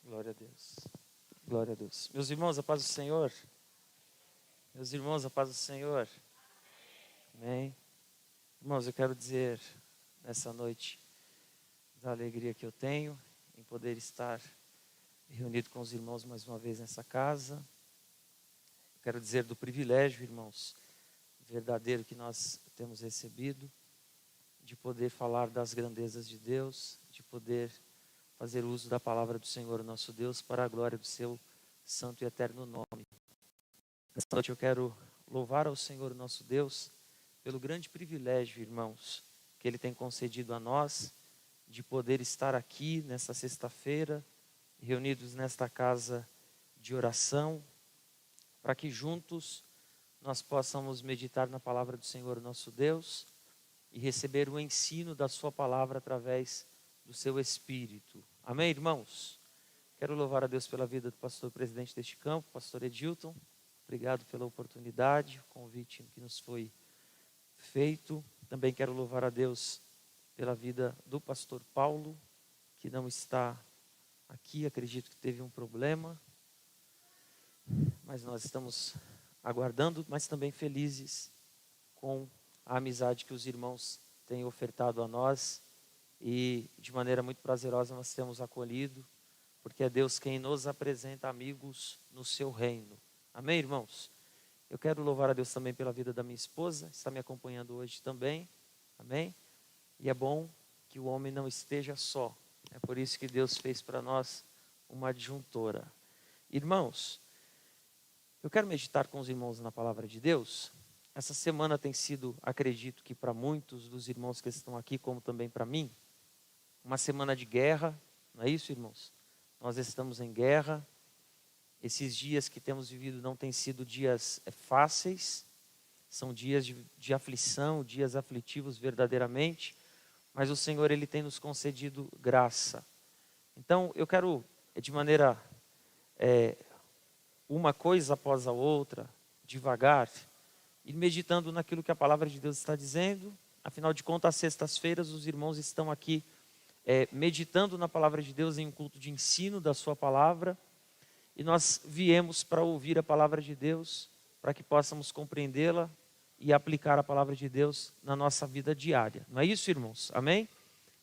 Glória a Deus. Glória a Deus. Meus irmãos, a paz do Senhor. Meus irmãos, a paz do Senhor. Amém. Irmãos, eu quero dizer nessa noite da alegria que eu tenho em poder estar reunido com os irmãos mais uma vez nessa casa. Eu quero dizer do privilégio, irmãos, verdadeiro que nós temos recebido de poder falar das grandezas de Deus, de poder fazer uso da palavra do Senhor nosso Deus para a glória do seu santo e eterno nome. Nesta noite eu quero louvar ao Senhor nosso Deus pelo grande privilégio, irmãos, que Ele tem concedido a nós de poder estar aqui nesta sexta-feira, reunidos nesta casa de oração, para que juntos nós possamos meditar na palavra do Senhor nosso Deus e receber o ensino da sua palavra através do seu Espírito. Amém, irmãos? Quero louvar a Deus pela vida do pastor presidente deste campo, pastor Edilton. Obrigado pela oportunidade, o convite que nos foi feito. Também quero louvar a Deus pela vida do pastor Paulo, que não está aqui, acredito que teve um problema. Mas nós estamos aguardando, mas também felizes com a amizade que os irmãos têm ofertado a nós. E de maneira muito prazerosa nós temos acolhido, porque é Deus quem nos apresenta amigos no seu reino. Amém, irmãos? Eu quero louvar a Deus também pela vida da minha esposa, está me acompanhando hoje também. Amém? E é bom que o homem não esteja só. É por isso que Deus fez para nós uma adjuntora. Irmãos, eu quero meditar com os irmãos na palavra de Deus. Essa semana tem sido, acredito que para muitos dos irmãos que estão aqui, como também para mim, uma semana de guerra, não é isso, irmãos? Nós estamos em guerra. Esses dias que temos vivido não têm sido dias fáceis, são dias de aflição, dias aflitivos verdadeiramente, mas o Senhor, Ele tem nos concedido graça. Então, eu quero, de maneira, uma coisa após a outra, devagar, ir meditando naquilo que a palavra de Deus está dizendo. Afinal de contas, às sextas-feiras, os irmãos estão aqui meditando na palavra de Deus em um culto de ensino da sua palavra. E nós viemos para ouvir a palavra de Deus, para que possamos compreendê-la e aplicar a palavra de Deus na nossa vida diária. Não é isso, irmãos? Amém?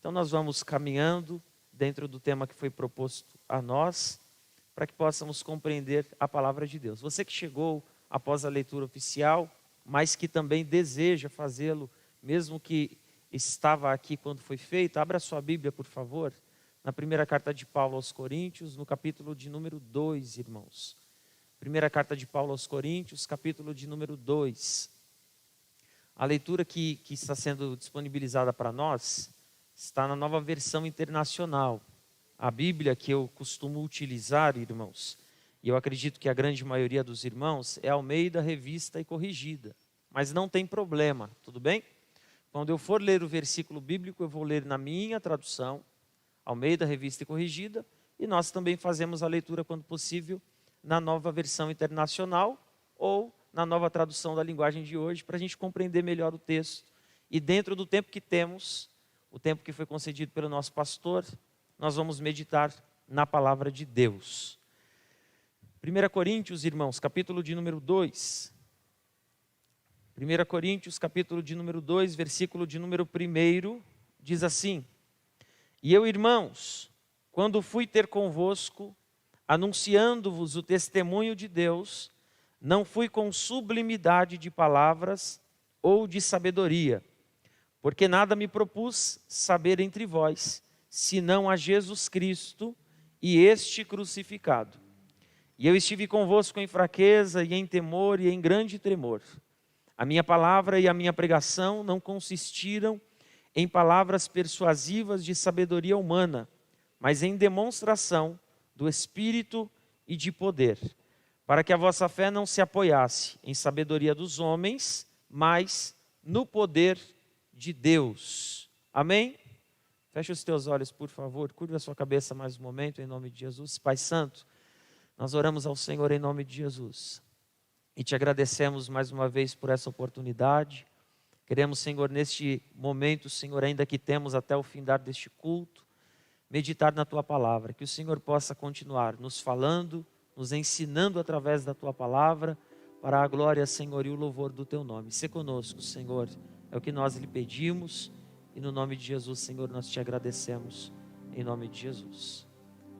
Então nós vamos caminhando dentro do tema que foi proposto a nós, para que possamos compreender a palavra de Deus. Você que chegou após a leitura oficial, mas que também deseja fazê-lo, mesmo que estava aqui quando foi feito, abra sua Bíblia, por favor, na primeira carta de Paulo aos Coríntios, no capítulo de número 2, irmãos. Primeira carta de Paulo aos Coríntios, capítulo de número 2. A leitura que está sendo disponibilizada para nós está na Nova Versão Internacional. A Bíblia que eu costumo utilizar, irmãos, e eu acredito que a grande maioria dos irmãos, é Almeida, Revista e Corrigida. Mas não tem problema, tudo bem? Quando eu for ler o versículo bíblico, eu vou ler na minha tradução, Almeida, Revista e Corrigida, e nós também fazemos a leitura, quando possível, na Nova Versão Internacional ou na nova tradução da linguagem de hoje, para a gente compreender melhor o texto. E dentro do tempo que temos, o tempo que foi concedido pelo nosso pastor, nós vamos meditar na palavra de Deus. 1 Coríntios, irmãos, capítulo de número 2. 1 Coríntios, capítulo de número 2, versículo de número 1, diz assim: E eu, irmãos, quando fui ter convosco, anunciando-vos o testemunho de Deus, não fui com sublimidade de palavras ou de sabedoria, porque nada me propus saber entre vós, senão a Jesus Cristo e este crucificado. E eu estive convosco em fraqueza e em temor e em grande tremor. A minha palavra e a minha pregação não consistiram em palavras persuasivas de sabedoria humana, mas em demonstração do Espírito e de poder, para que a vossa fé não se apoiasse em sabedoria dos homens, mas no poder de Deus. Amém? Feche os teus olhos, por favor, curva a sua cabeça mais um momento, em nome de Jesus. Pai Santo, nós oramos ao Senhor em nome de Jesus, e te agradecemos mais uma vez por essa oportunidade. Queremos, Senhor, neste momento, Senhor, ainda que temos até o findar deste culto, meditar na Tua palavra. Que o Senhor possa continuar nos falando, nos ensinando através da Tua palavra, para a glória, Senhor, e o louvor do Teu nome. Sê conosco, Senhor, é o que nós lhe pedimos, e no nome de Jesus, Senhor, nós te agradecemos, em nome de Jesus.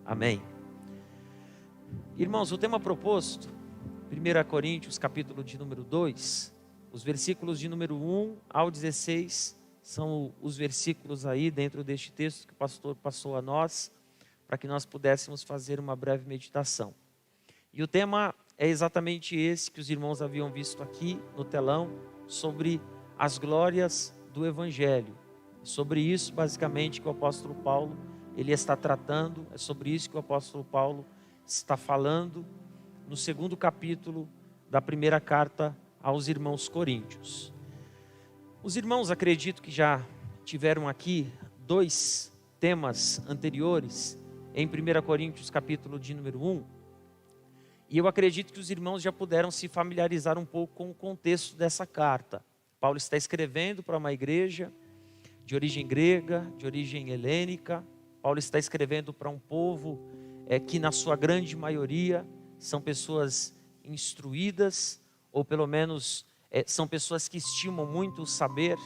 Amém. Irmãos, o tema proposto, 1 Coríntios, capítulo de número 2, os versículos de número 1 ao 16, são os versículos aí dentro deste texto que o pastor passou a nós, para que nós pudéssemos fazer uma breve meditação. E o tema é exatamente esse que os irmãos haviam visto aqui no telão, sobre as glórias do Evangelho. É sobre isso, basicamente, que o apóstolo Paulo ele está tratando, é sobre isso que o apóstolo Paulo está falando no segundo capítulo da primeira carta aos irmãos coríntios. Os irmãos, acredito que já tiveram aqui 2 temas anteriores em 1 Coríntios capítulo de número 1, e eu acredito que os irmãos já puderam se familiarizar um pouco com o contexto dessa carta. Paulo está escrevendo para uma igreja de origem grega, de origem helênica. Paulo está escrevendo para um povo que na sua grande maioria são pessoas instruídas, ou pelo menos são pessoas que estimam muito o saber.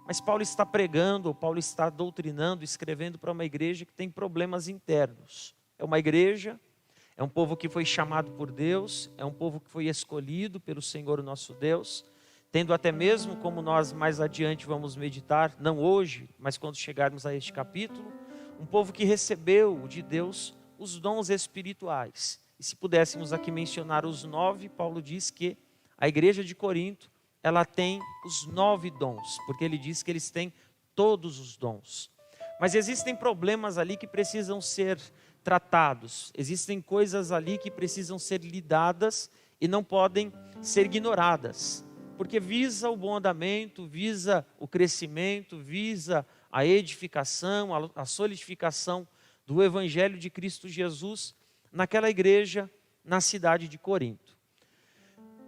Mas Paulo está pregando, ou Paulo está doutrinando, escrevendo para uma igreja que tem problemas internos. É uma igreja, é um povo que foi chamado por Deus, é um povo que foi escolhido pelo Senhor nosso Deus, tendo até mesmo, como nós mais adiante vamos meditar, não hoje, mas quando chegarmos a este capítulo, um povo que recebeu de Deus os dons espirituais. E se pudéssemos aqui mencionar os 9, Paulo diz que a igreja de Corinto, ela tem os 9 dons, porque ele diz que eles têm todos os dons. Mas existem problemas ali que precisam ser tratados, existem coisas ali que precisam ser lidadas e não podem ser ignoradas, porque visa o bom andamento, visa o crescimento, visa a edificação, a solidificação do Evangelho de Cristo Jesus naquela igreja, na cidade de Corinto.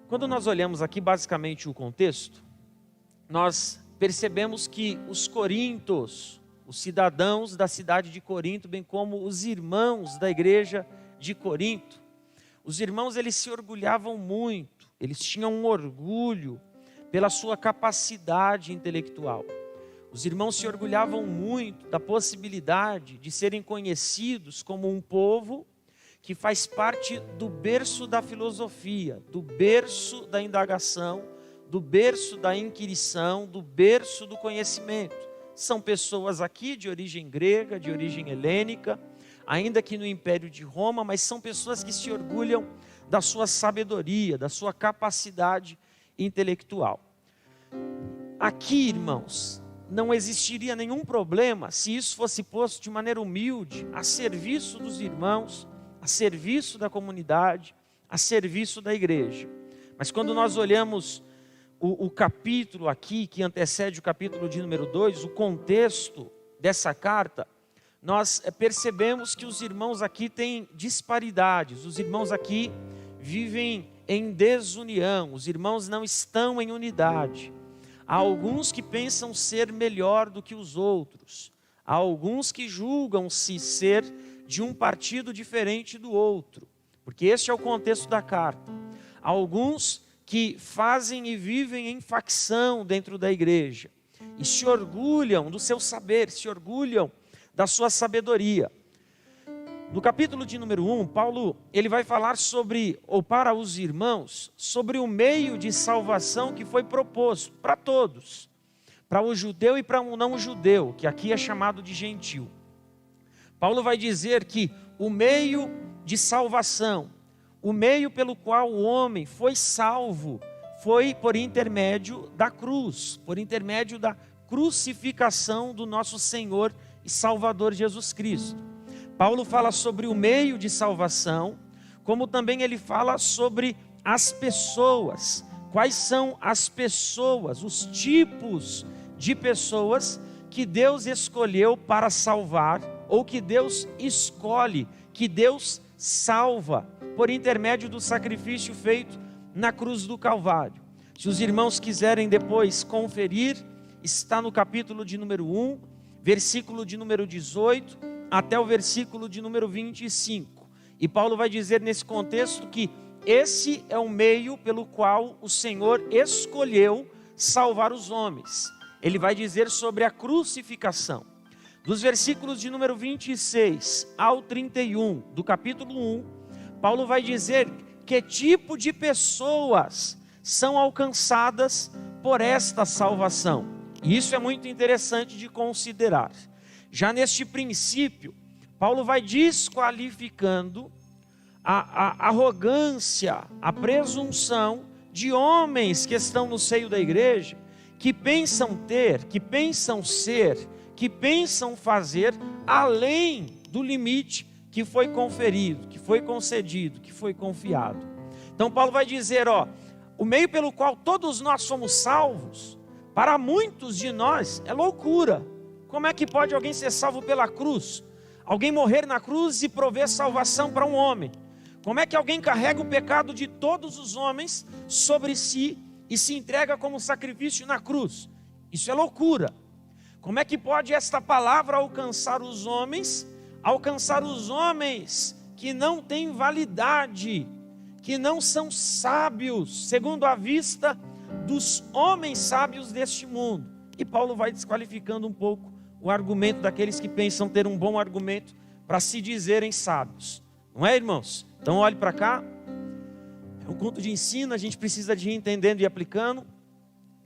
Quando nós olhamos aqui basicamente o contexto, nós percebemos que os coríntios, os cidadãos da cidade de Corinto, bem como os irmãos da igreja de Corinto, os irmãos eles se orgulhavam muito, eles tinham um orgulho pela sua capacidade intelectual. Os irmãos se orgulhavam muito da possibilidade de serem conhecidos como um povo que faz parte do berço da filosofia, do berço da indagação, do berço da inquirição, do berço do conhecimento. São pessoas aqui de origem grega, de origem helênica, ainda que no Império de Roma, mas são pessoas que se orgulham da sua sabedoria, da sua capacidade intelectual. Aqui, irmãos, não existiria nenhum problema se isso fosse posto de maneira humilde, a serviço dos irmãos, a serviço da comunidade, a serviço da igreja. Mas quando nós olhamos o capítulo aqui, que antecede o capítulo de número 2, o contexto dessa carta, nós percebemos que os irmãos aqui têm disparidades, os irmãos aqui vivem em desunião, os irmãos não estão em unidade. Há alguns que pensam ser melhor do que os outros, há alguns que julgam-se ser de um partido diferente do outro, porque este é o contexto da carta. Há alguns que fazem e vivem em facção dentro da igreja, e se orgulham do seu saber, se orgulham da sua sabedoria. No capítulo de número 1, Paulo ele vai falar sobre, ou para os irmãos, sobre o meio de salvação que foi proposto para todos, para o judeu e para o não judeu, que aqui é chamado de gentil. Paulo vai dizer que o meio de salvação, o meio pelo qual o homem foi salvo, foi por intermédio da cruz, por intermédio da crucificação do nosso Senhor e Salvador Jesus Cristo. Paulo fala sobre o meio de salvação, como também ele fala sobre as pessoas. Quais são as pessoas, os tipos de pessoas que Deus escolheu para salvar, ou que Deus escolhe, que Deus salva, por intermédio do sacrifício feito na cruz do Calvário. Se os irmãos quiserem depois conferir, está no capítulo de número 1, versículo de número 18, até o versículo de número 25. E Paulo vai dizer nesse contexto que esse é o meio pelo qual o Senhor escolheu salvar os homens. Ele vai dizer sobre a crucificação. Dos versículos de número 26 ao 31 do capítulo 1, Paulo vai dizer que tipo de pessoas são alcançadas por esta salvação. E isso é muito interessante de considerar. Já neste princípio, Paulo vai desqualificando a arrogância, a presunção de homens que estão no seio da igreja, que pensam ter, que pensam ser, que pensam fazer além do limite que foi conferido, que foi concedido, que foi confiado. Então Paulo vai dizer, o meio pelo qual todos nós somos salvos, para muitos de nós é loucura. Como é que pode alguém ser salvo pela cruz? Alguém morrer na cruz e prover salvação para um homem? Como é que alguém carrega o pecado de todos os homens sobre si e se entrega como sacrifício na cruz? Isso é loucura. Como é que pode esta palavra alcançar os homens que não têm validade, que não são sábios, segundo a vista dos homens sábios deste mundo? E Paulo vai desqualificando um pouco o argumento daqueles que pensam ter um bom argumento para se dizerem sábios. Não é, irmãos? Então olhe para cá. É um culto de ensino, a gente precisa de ir entendendo e aplicando,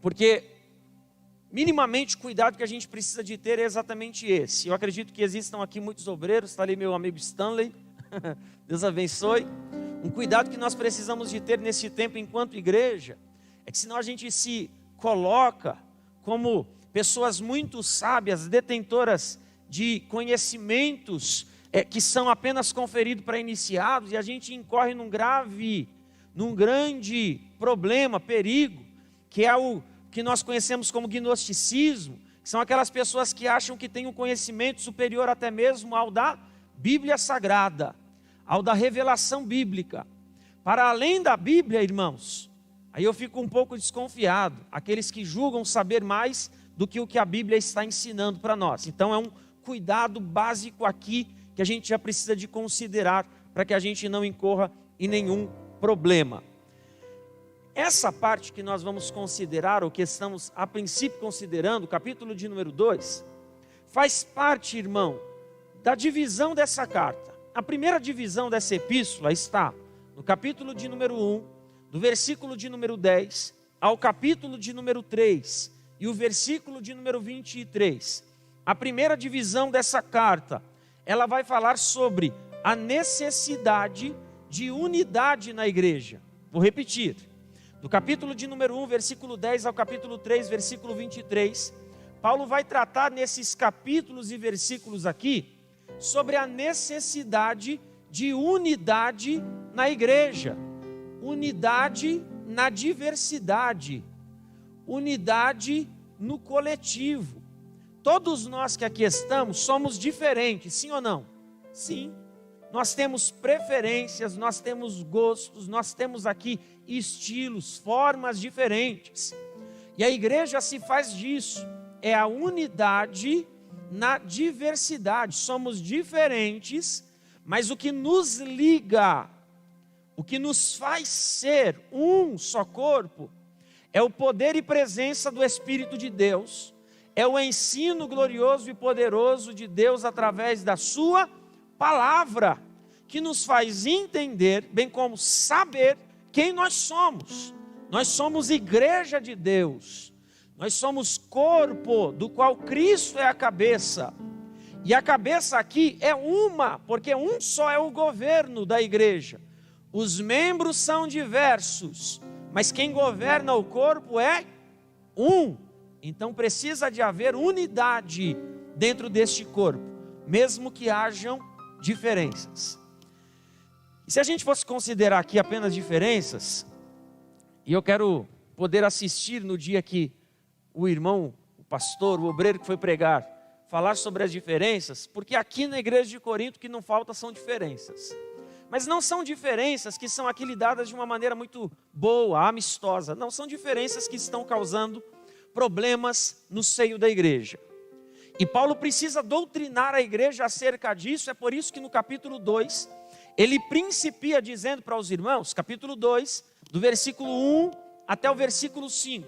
porque minimamente o cuidado que a gente precisa de ter é exatamente esse. Eu acredito que existam aqui muitos obreiros, está ali meu amigo Stanley, Deus abençoe. Um cuidado que nós precisamos de ter nesse tempo enquanto igreja, é que senão a gente se coloca como pessoas muito sábias, detentoras de conhecimentos que são apenas conferidos para iniciados, e a gente incorre num grande problema, perigo, que é o que nós conhecemos como gnosticismo, que são aquelas pessoas que acham que têm um conhecimento superior até mesmo ao da Bíblia Sagrada, ao da revelação bíblica. Para além da Bíblia, irmãos, aí eu fico um pouco desconfiado, aqueles que julgam saber mais do que o que a Bíblia está ensinando para nós. Então é um cuidado básico aqui que a gente já precisa de considerar para que a gente não incorra em nenhum problema. Essa parte que nós vamos considerar, ou que estamos a princípio considerando, o capítulo de número 2, faz parte, irmão, da divisão dessa carta. A primeira divisão dessa epístola está no capítulo de número 1, do versículo de número 10 ao capítulo de número 3 e o versículo de número 23. A primeira divisão dessa carta, ela vai falar sobre a necessidade de unidade na igreja. Vou repetir. Do capítulo de número 1, versículo 10 ao capítulo 3, versículo 23, Paulo vai tratar nesses capítulos e versículos aqui sobre a necessidade de unidade na igreja, unidade na diversidade, unidade no coletivo. Todos nós que aqui estamos somos diferentes, sim ou não? Sim. Nós temos preferências, nós temos gostos, nós temos aqui estilos, formas diferentes. E a igreja se faz disso, é a unidade na diversidade. Somos diferentes, mas o que nos liga, o que nos faz ser um só corpo, é o poder e presença do Espírito de Deus, é o ensino glorioso e poderoso de Deus através da sua palavra, que nos faz entender, bem como saber quem nós somos. Nós somos igreja de Deus, nós somos corpo do qual Cristo é a cabeça, e a cabeça aqui é uma, porque um só é o governo da igreja. Os membros são diversos, mas quem governa o corpo é um. Então precisa de haver unidade dentro deste corpo, mesmo que hajam diferenças. E se a gente fosse considerar aqui apenas diferenças, e eu quero poder assistir no dia que o irmão, o pastor, o obreiro que foi pregar, falar sobre as diferenças, porque aqui na igreja de Corinto o que não falta são diferenças. Mas não são diferenças que são aqui lidadas de uma maneira muito boa, amistosa. Não, são diferenças que estão causando problemas no seio da igreja. E Paulo precisa doutrinar a igreja acerca disso. É por isso que no capítulo 2, ele principia dizendo para os irmãos, capítulo 2, do versículo 1 até o versículo 5.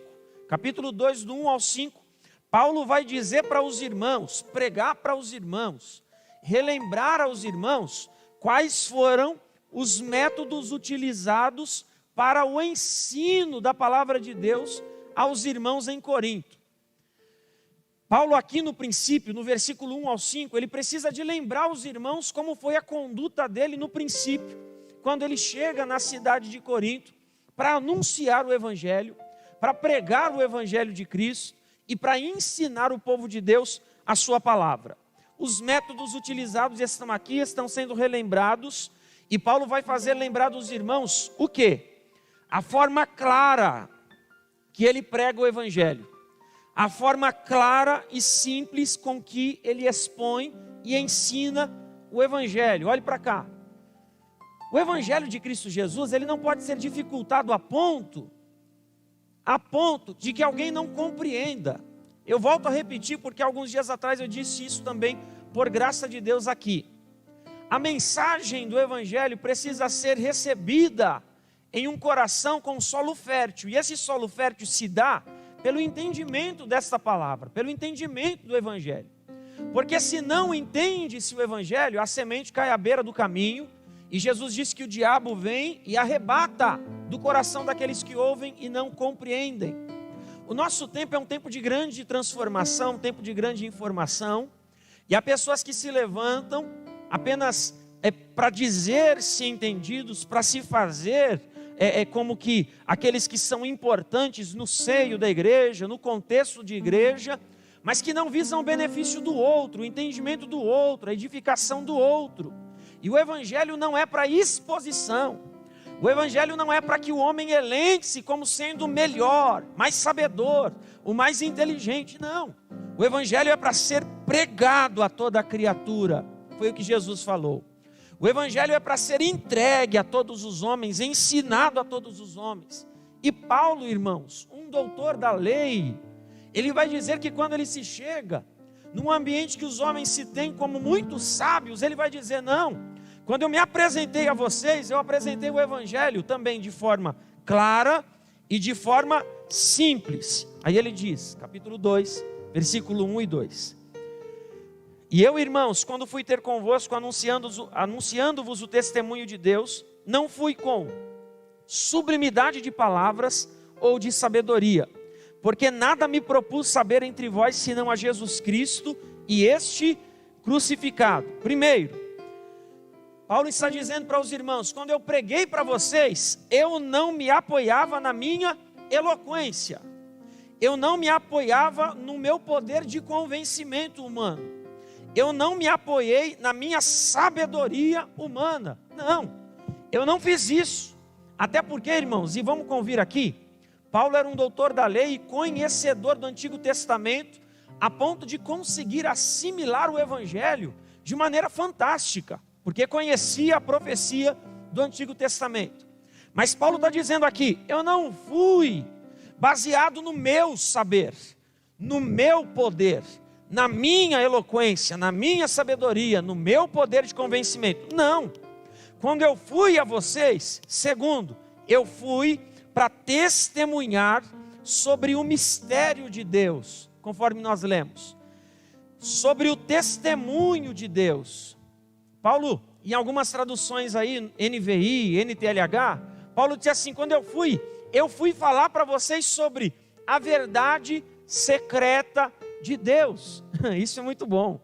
Capítulo 2, do 1 ao 5, Paulo vai dizer para os irmãos, pregar para os irmãos, relembrar aos irmãos quais foram os métodos utilizados para o ensino da palavra de Deus aos irmãos em Corinto. Paulo aqui no princípio, no versículo 1 ao 5, ele precisa de lembrar aos irmãos como foi a conduta dele no princípio, quando ele chega na cidade de Corinto para anunciar o evangelho, para pregar o evangelho de Cristo e para ensinar o povo de Deus a sua palavra. Os métodos utilizados estão aqui, estão sendo relembrados, e Paulo vai fazer lembrar dos irmãos o quê? A forma clara que ele prega o evangelho, a forma clara e simples com que ele expõe e ensina o evangelho. Olhe para cá. O evangelho de Cristo Jesus, ele não pode ser dificultado a ponto de que alguém não compreenda. Eu volto a repetir porque alguns dias atrás eu disse isso também, por graça de Deus aqui. A mensagem do evangelho precisa ser recebida em um coração com solo fértil. E esse solo fértil se dá pelo entendimento dessa palavra, pelo entendimento do evangelho. Porque se não entende-se o evangelho, a semente cai à beira do caminho, e Jesus disse que o diabo vem e arrebata do coração daqueles que ouvem e não compreendem. O nosso tempo é um tempo de grande transformação, um tempo de grande informação, e há pessoas que se levantam apenas para dizer-se entendidos, para se fazer como que aqueles que são importantes no seio da igreja, no contexto de igreja, mas que não visam o benefício do outro, o entendimento do outro, a edificação do outro. E o evangelho não é para exposição, o evangelho não é para que o homem elenque-se como sendo o melhor, mais sabedor, o mais inteligente, não. O evangelho é para ser pregado a toda a criatura, foi o que Jesus falou. O evangelho é para ser entregue a todos os homens, ensinado a todos os homens. E Paulo, irmãos, um doutor da lei, ele vai dizer que quando ele se chega num ambiente que os homens se têm como muito sábios, ele vai dizer: não, quando eu me apresentei a vocês, eu apresentei o evangelho também de forma clara e de forma simples. Aí ele diz, capítulo 2, versículo 1 e 2. E eu, irmãos, quando fui ter convosco anunciando-vos o testemunho de Deus, não fui com sublimidade de palavras ou de sabedoria, porque nada me propus saber entre vós, senão a Jesus Cristo e este crucificado. Primeiro, Paulo está dizendo para os irmãos, quando eu preguei para vocês, eu não me apoiava na minha eloquência, eu não me apoiava no meu poder de convencimento humano, eu não me apoiei na minha sabedoria humana. Não, eu não fiz isso. Até porque, irmãos, e vamos convir aqui, Paulo era um doutor da lei e conhecedor do Antigo Testamento, a ponto de conseguir assimilar o Evangelho de maneira fantástica, porque conhecia a profecia do Antigo Testamento. Mas Paulo está dizendo aqui, eu não fui baseado no meu saber, no meu poder, na minha eloquência, na minha sabedoria, no meu poder de convencimento. Não. Quando eu fui a vocês, segundo, eu fui para testemunhar sobre o mistério de Deus, conforme nós lemos. Sobre o testemunho de Deus. Paulo, em algumas traduções aí, NVI, NTLH, Paulo diz assim, quando eu fui falar para vocês sobre a verdade secreta de Deus. Isso é muito bom.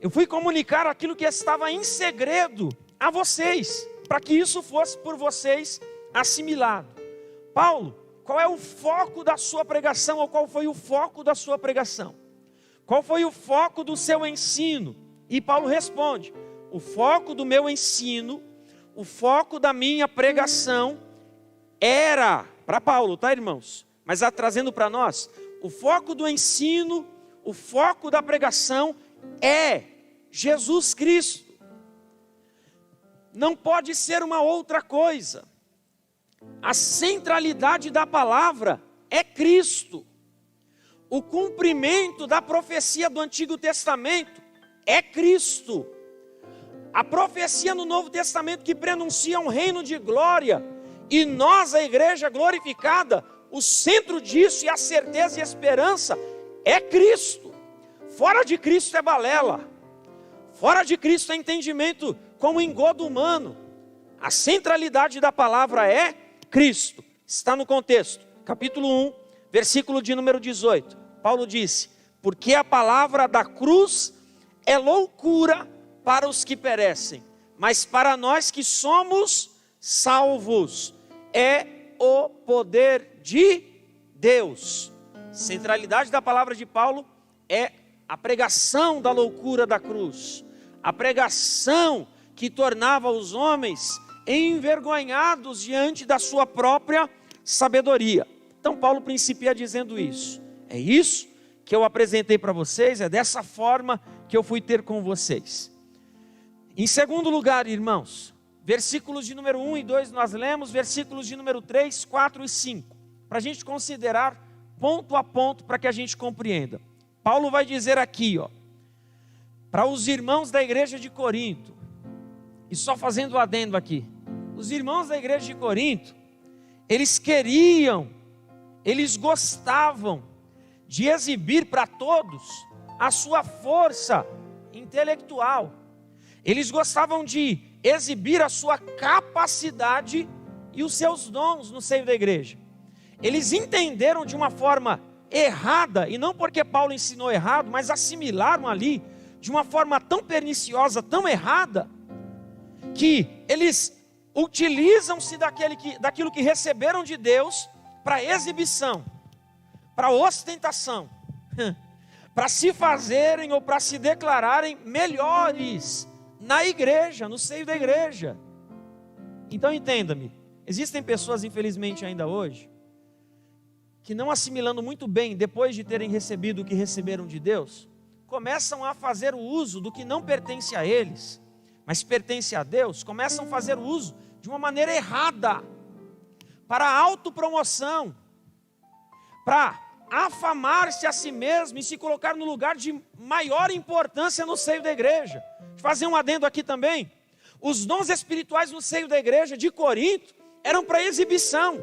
Eu fui comunicar aquilo que estava em segredo a vocês, para que isso fosse por vocês assimilado. Paulo, qual é o foco da sua pregação, ou qual foi o foco da sua pregação? Qual foi o foco do seu ensino? E Paulo responde, o foco do meu ensino, o foco da minha pregação era, para Paulo, tá, irmãos? Mas trazendo para nós, o foco do ensino, o foco da pregação é Jesus Cristo. Não pode ser uma outra coisa. A centralidade da palavra é Cristo. o cumprimento da profecia do Antigo Testamento é Cristo. A profecia no Novo Testamento que prenuncia um reino de glória, e nós, a igreja glorificada, o centro disso e a certeza e a esperança é Cristo. Fora de Cristo é balela. Fora de Cristo é entendimento como engodo humano. A centralidade da palavra é Cristo. Está no contexto. Capítulo 1, versículo de número 18. Paulo disse: porque a palavra da cruz é loucura para os que perecem, mas para nós que somos salvos é o poder de Deus. Centralidade da palavra de Paulo é a pregação da loucura da cruz, a pregação que tornava os homens envergonhados diante da sua própria sabedoria. Então Paulo principia dizendo isso. É isso que eu apresentei para vocês, é dessa forma que eu fui ter com vocês. Em segundo lugar, irmãos, versículos de número 1 e 2 nós lemos, versículos de número 3, 4 e 5, para a gente considerar ponto a ponto, para que a gente compreenda. Paulo vai dizer aqui, para os irmãos da igreja de Corinto, e só fazendo um adendo aqui, os irmãos da igreja de Corinto, eles queriam, eles gostavam de exibir para todos a sua força intelectual. Eles gostavam de exibir a sua capacidade e os seus dons no seio da igreja. Eles entenderam de uma forma errada, e não porque Paulo ensinou errado, mas assimilaram ali de uma forma tão perniciosa, tão errada, que eles utilizam-se daquilo que receberam de Deus para exibição, para ostentação, para se fazerem ou para se declararem melhores na igreja, no seio da igreja. Então entenda-me, existem pessoas, infelizmente ainda hoje, que não assimilando muito bem, depois de terem recebido o que receberam de Deus, começam a fazer o uso do que não pertence a eles, mas pertence a Deus, começam a fazer o uso de uma maneira errada, para autopromoção, para afamar-se a si mesmo e se colocar no lugar de maior importância no seio da igreja. Vou fazer um adendo aqui também. Os dons espirituais no seio da igreja de Corinto eram para exibição.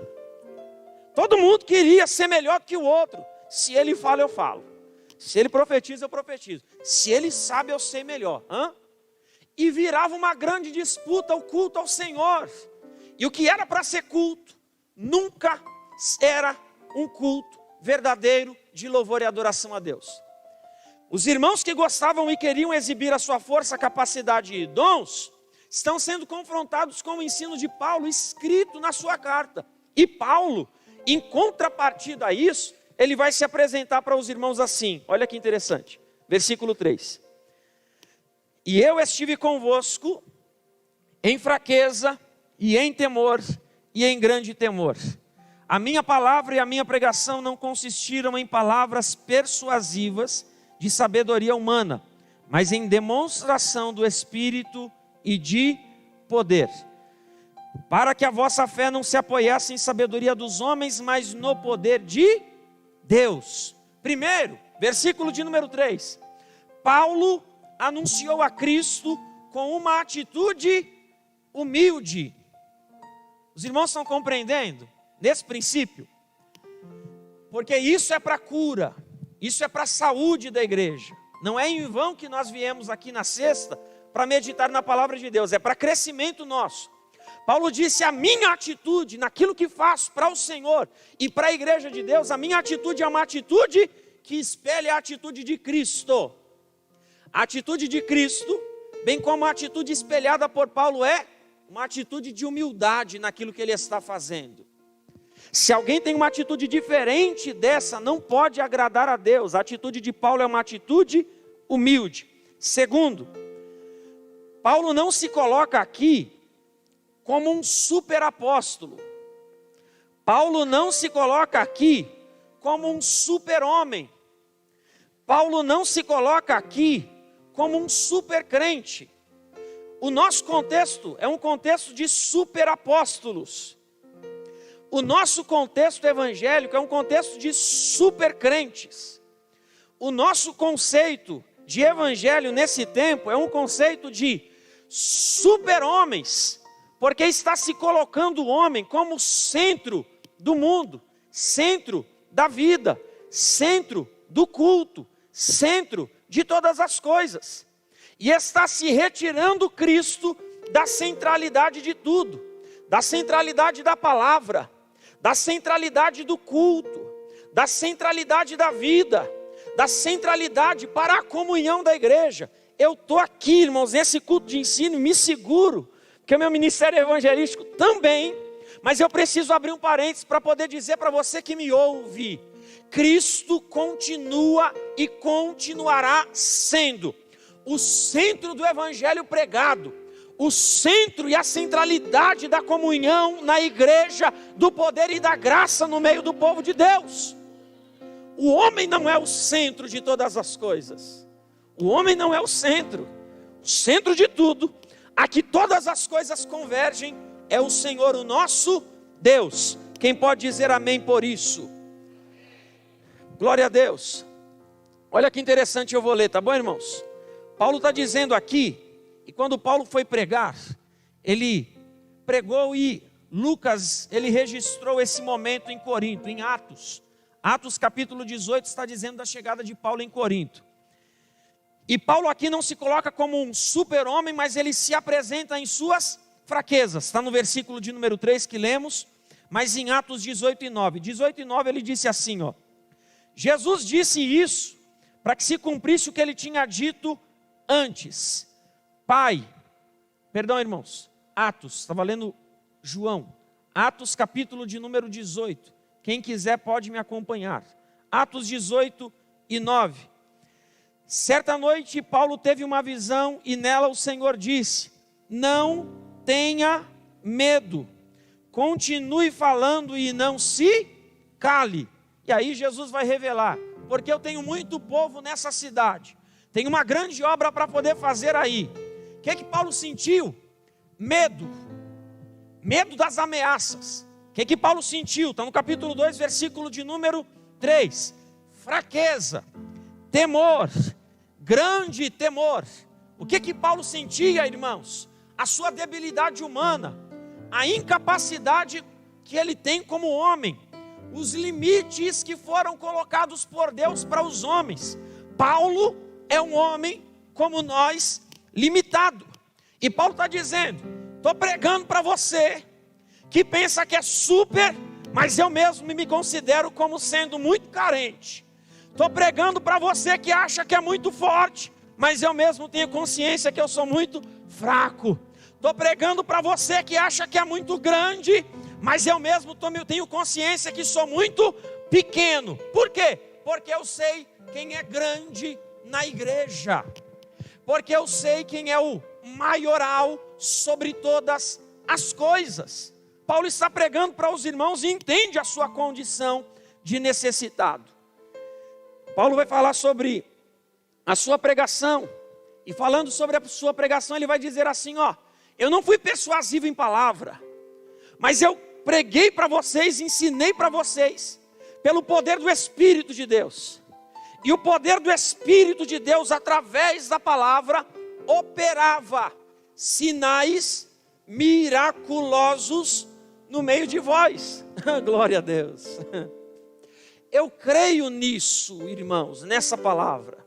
Todo mundo queria ser melhor que o outro. Se ele fala, eu falo. Se ele profetiza, eu profetizo. Se ele sabe, eu sei melhor. E virava uma grande disputa o culto ao Senhor. E o que era para ser culto, nunca era um culto verdadeiro de louvor e adoração a Deus. Os irmãos que gostavam e queriam exibir a sua força, capacidade e dons, estão sendo confrontados com o ensino de Paulo escrito na sua carta. E Paulo, em contrapartida a isso, ele vai se apresentar para os irmãos assim. Olha que interessante. Versículo 3. E eu estive convosco em fraqueza e em temor e em grande temor. A minha palavra e a minha pregação não consistiram em palavras persuasivas de sabedoria humana, mas em demonstração do Espírito e de poder, para que a vossa fé não se apoiasse em sabedoria dos homens, mas no poder de Deus. Primeiro, versículo de número 3. Paulo anunciou a Cristo com uma atitude humilde. Os irmãos estão compreendendo? Nesse princípio, porque isso é para cura, isso é para a saúde da igreja. Não é em vão que nós viemos aqui na sexta para meditar na palavra de Deus, é para crescimento nosso. Paulo disse: a minha atitude naquilo que faço para o Senhor e para a igreja de Deus, a minha atitude é uma atitude que espelha a atitude de Cristo. A atitude de Cristo, bem como a atitude espelhada por Paulo, é uma atitude de humildade naquilo que ele está fazendo. Se alguém tem uma atitude diferente dessa, não pode agradar a Deus. A atitude de Paulo é uma atitude humilde. Segundo, Paulo não se coloca aqui como um super apóstolo. Paulo não se coloca aqui como um super homem. Paulo não se coloca aqui como um super crente. O nosso contexto é um contexto de super apóstolos. O nosso contexto evangélico é um contexto de supercrentes. O nosso conceito de evangelho nesse tempo é um conceito de super-homens, porque está se colocando o homem como centro do mundo, centro da vida, centro do culto, centro de todas as coisas. E está se retirando Cristo da centralidade de tudo, da centralidade da palavra, da centralidade do culto, da centralidade da vida, da centralidade para a comunhão da igreja. Eu estou aqui, irmãos, nesse culto de ensino, me seguro, porque o meu ministério evangelístico também, mas eu preciso abrir um parênteses para poder dizer para você que me ouve: Cristo continua e continuará sendo o centro do evangelho pregado, o centro e a centralidade da comunhão na igreja, do poder e da graça no meio do povo de Deus. O homem não é o centro de todas as coisas. O homem não é o centro de tudo, a que todas as coisas convergem, é o Senhor, o nosso Deus. Quem pode dizer amém por isso? Glória a Deus. Olha que interessante, eu vou ler, tá bom, irmãos? Paulo está dizendo aqui, e quando Paulo foi pregar, ele pregou e Lucas, ele registrou esse momento em Corinto, em Atos. Atos capítulo 18 está dizendo da chegada de Paulo em Corinto. E Paulo aqui não se coloca como um super-homem, mas ele se apresenta em suas fraquezas. Está no versículo de número 3 que lemos, mas em Atos 18 e 9. 18 e 9 ele disse assim, ó: Jesus disse isso para que se cumprisse o que ele tinha dito antes. Irmãos, Atos, estava lendo João, Atos capítulo de número 18. Quem quiser pode me acompanhar. Atos 18 e 9. Certa noite Paulo teve uma visão e nela o Senhor disse: não tenha medo, continue falando e não se cale. E aí Jesus vai revelar: porque eu tenho muito povo nessa cidade, tem uma grande obra para poder fazer aí. O que Paulo sentiu? Medo das ameaças. O que Paulo sentiu? Está no capítulo 2, versículo de número 3. Fraqueza, temor, grande temor. O que Paulo sentia, irmãos? A sua debilidade humana, a incapacidade que ele tem como homem, os limites que foram colocados por Deus para os homens. Paulo é um homem como nós, limitado. E Paulo está dizendo: estou pregando para você que pensa que é super, mas eu mesmo me considero como sendo muito carente. Estou pregando para você que acha que é muito forte, mas eu mesmo tenho consciência que eu sou muito fraco. Estou pregando para você que acha que é muito grande, mas eu mesmo tenho consciência que sou muito pequeno. Por quê? Porque eu sei quem é grande na igreja. Porque eu sei quem é o maioral sobre todas as coisas. Paulo está pregando para os irmãos e entende a sua condição de necessitado. Paulo vai falar sobre a sua pregação. E falando sobre a sua pregação, ele vai dizer assim, ó: eu não fui persuasivo em palavra, mas eu preguei para vocês, ensinei para vocês, pelo poder do Espírito de Deus. E o poder do Espírito de Deus, através da palavra, operava sinais miraculosos no meio de vós. Glória a Deus. Eu creio nisso, irmãos, nessa palavra.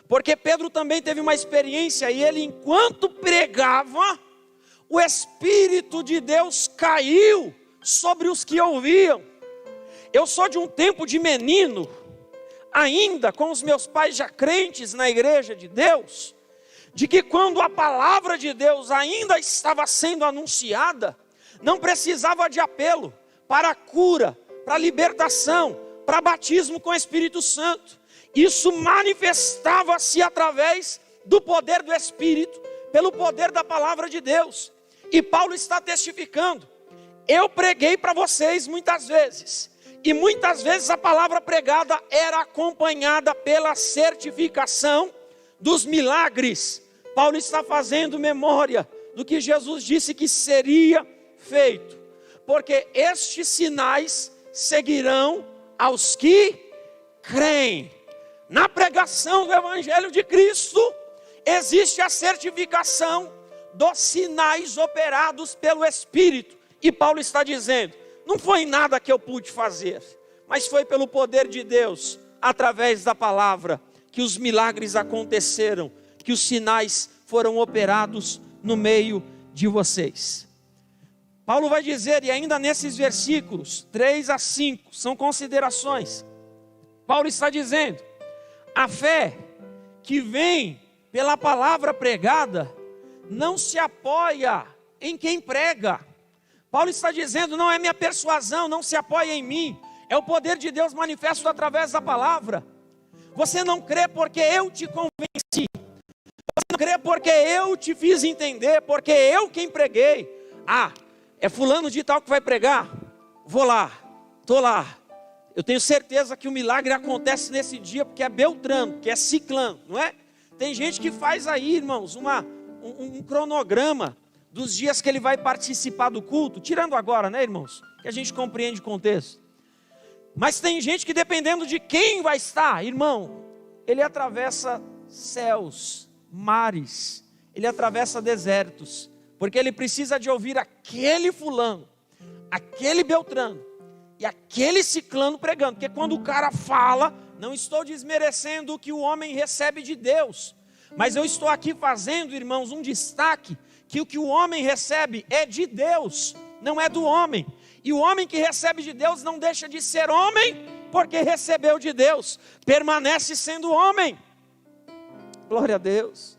Porque Pedro também teve uma experiência e ele, enquanto pregava, o Espírito de Deus caiu sobre os que ouviam. Eu sou de um tempo de menino, ainda com os meus pais já crentes na igreja de Deus, de que quando a palavra de Deus ainda estava sendo anunciada, não precisava de apelo para cura, para libertação, para batismo com o Espírito Santo. Isso manifestava-se através do poder do Espírito, pelo poder da palavra de Deus. E Paulo está testificando: eu preguei para vocês muitas vezes, e muitas vezes a palavra pregada era acompanhada pela certificação dos milagres. Paulo está fazendo memória do que Jesus disse que seria feito. porque estes sinais seguirão aos que creem. Na pregação do Evangelho de Cristo, existe a certificação dos sinais operados pelo Espírito. E Paulo está dizendo, não foi nada que eu pude fazer, mas foi pelo poder de Deus, através da palavra, que os milagres aconteceram, que os sinais foram operados no meio de vocês. Paulo vai dizer, e ainda nesses versículos 3 a 5, são considerações. Paulo está dizendo, a fé que vem pela palavra pregada, não se apoia em quem prega. Paulo está dizendo, não é minha persuasão, não se apoia em mim, é o poder de Deus manifesto através da palavra. Você não crê porque eu te convenci, você não crê porque eu te fiz entender, porque eu quem preguei. É fulano de tal que vai pregar, vou lá, estou lá. Eu tenho certeza que o milagre acontece nesse dia, porque é Beltrano, porque é Ciclano, não é? Tem gente que faz aí, irmãos, um cronograma dos dias que ele vai participar do culto, tirando agora, né, irmãos? Que a gente compreende o contexto. Mas tem gente que, dependendo de quem vai estar, irmão, ele atravessa céus, mares, ele atravessa desertos, porque ele precisa de ouvir aquele fulano, aquele Beltrano e aquele Ciclano pregando. Porque quando o cara fala, não estou desmerecendo o que o homem recebe de Deus, mas eu estou aqui fazendo, irmãos, um destaque, que o que o homem recebe é de Deus, não é do homem. E o homem que recebe de Deus não deixa de ser homem, porque recebeu de Deus, permanece sendo homem. Glória a Deus.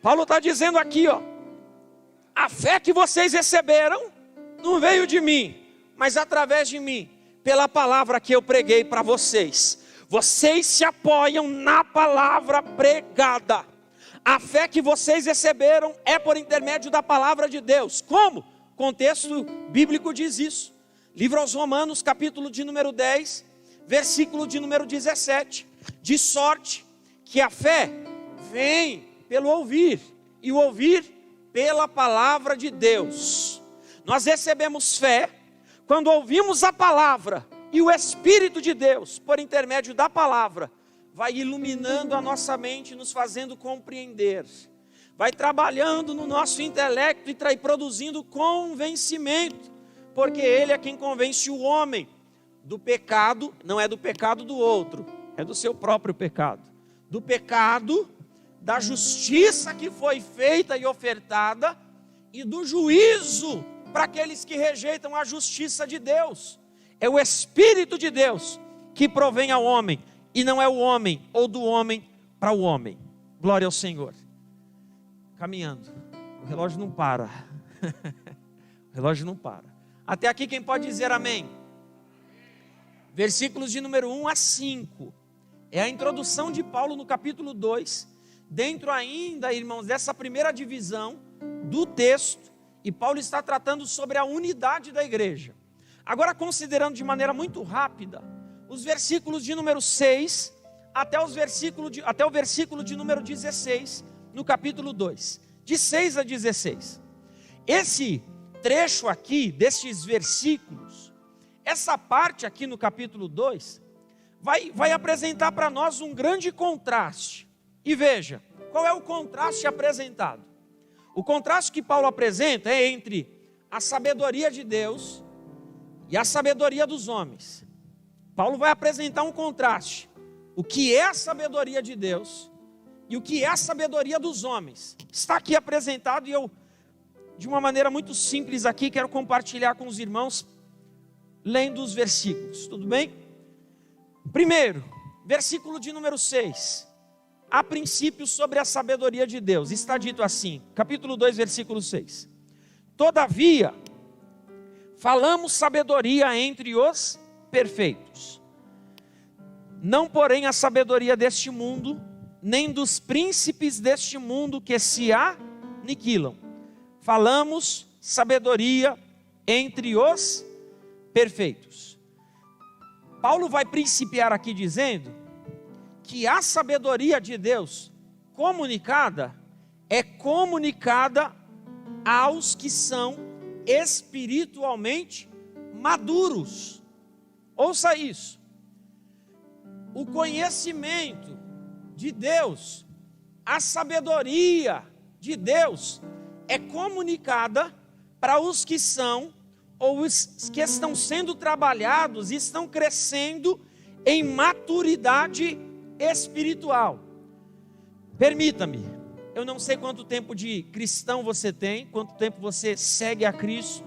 Paulo está dizendo aqui, a fé que vocês receberam não veio de mim, mas através de mim, pela palavra que eu preguei para vocês. Vocês se apoiam na palavra pregada. A fé que vocês receberam é por intermédio da palavra de Deus. Como? O contexto bíblico diz isso. Livro aos Romanos, capítulo de número 10, versículo de número 17. De sorte que a fé vem pelo ouvir, e o ouvir pela palavra de Deus. Nós recebemos fé quando ouvimos a palavra, e o Espírito de Deus, por intermédio da palavra, vai iluminando a nossa mente, nos fazendo compreender, vai trabalhando no nosso intelecto e produzindo convencimento, porque Ele é quem convence o homem do pecado, não é do pecado do outro, é do seu próprio pecado, do pecado, da justiça que foi feita e ofertada, e do juízo para aqueles que rejeitam a justiça de Deus. É o Espírito de Deus que provém ao homem, e não é o homem, ou do homem para o homem. Glória ao Senhor. Caminhando, o relógio não para. O relógio não para. Até aqui quem pode dizer amém? Versículos de número 1 a 5. É a introdução de Paulo no capítulo 2. Dentro ainda, irmãos, dessa primeira divisão do texto. E Paulo está tratando sobre a unidade da igreja. Agora, considerando de maneira muito rápida os versículos de número 6 até o versículo de número 16, no capítulo 2, de 6 a 16. Esse trecho aqui, destes versículos, essa parte aqui no capítulo 2, vai apresentar para nós um grande contraste. E veja, qual é o contraste apresentado? O contraste que Paulo apresenta é entre a sabedoria de Deus e a sabedoria dos homens. Paulo vai apresentar um contraste. O que é a sabedoria de Deus e o que é a sabedoria dos homens. Está aqui apresentado, e eu, de uma maneira muito simples aqui, quero compartilhar com os irmãos, lendo os versículos, tudo bem? Primeiro, versículo de número 6. Há princípios sobre a sabedoria de Deus. Está dito assim, capítulo 2, versículo 6. Todavia, falamos sabedoria entre os perfeitos. Não, porém, a sabedoria deste mundo, nem dos príncipes deste mundo que se aniquilam. Falamos sabedoria entre os perfeitos. Paulo vai principiar aqui dizendo que a sabedoria de Deus comunicada é comunicada aos que são espiritualmente maduros. Ouça isso. O conhecimento de Deus, a sabedoria de Deus é comunicada para os que são, ou os que estão sendo trabalhados e estão crescendo em maturidade espiritual. Permita-me, eu não sei quanto tempo de cristão você tem, quanto tempo você segue a Cristo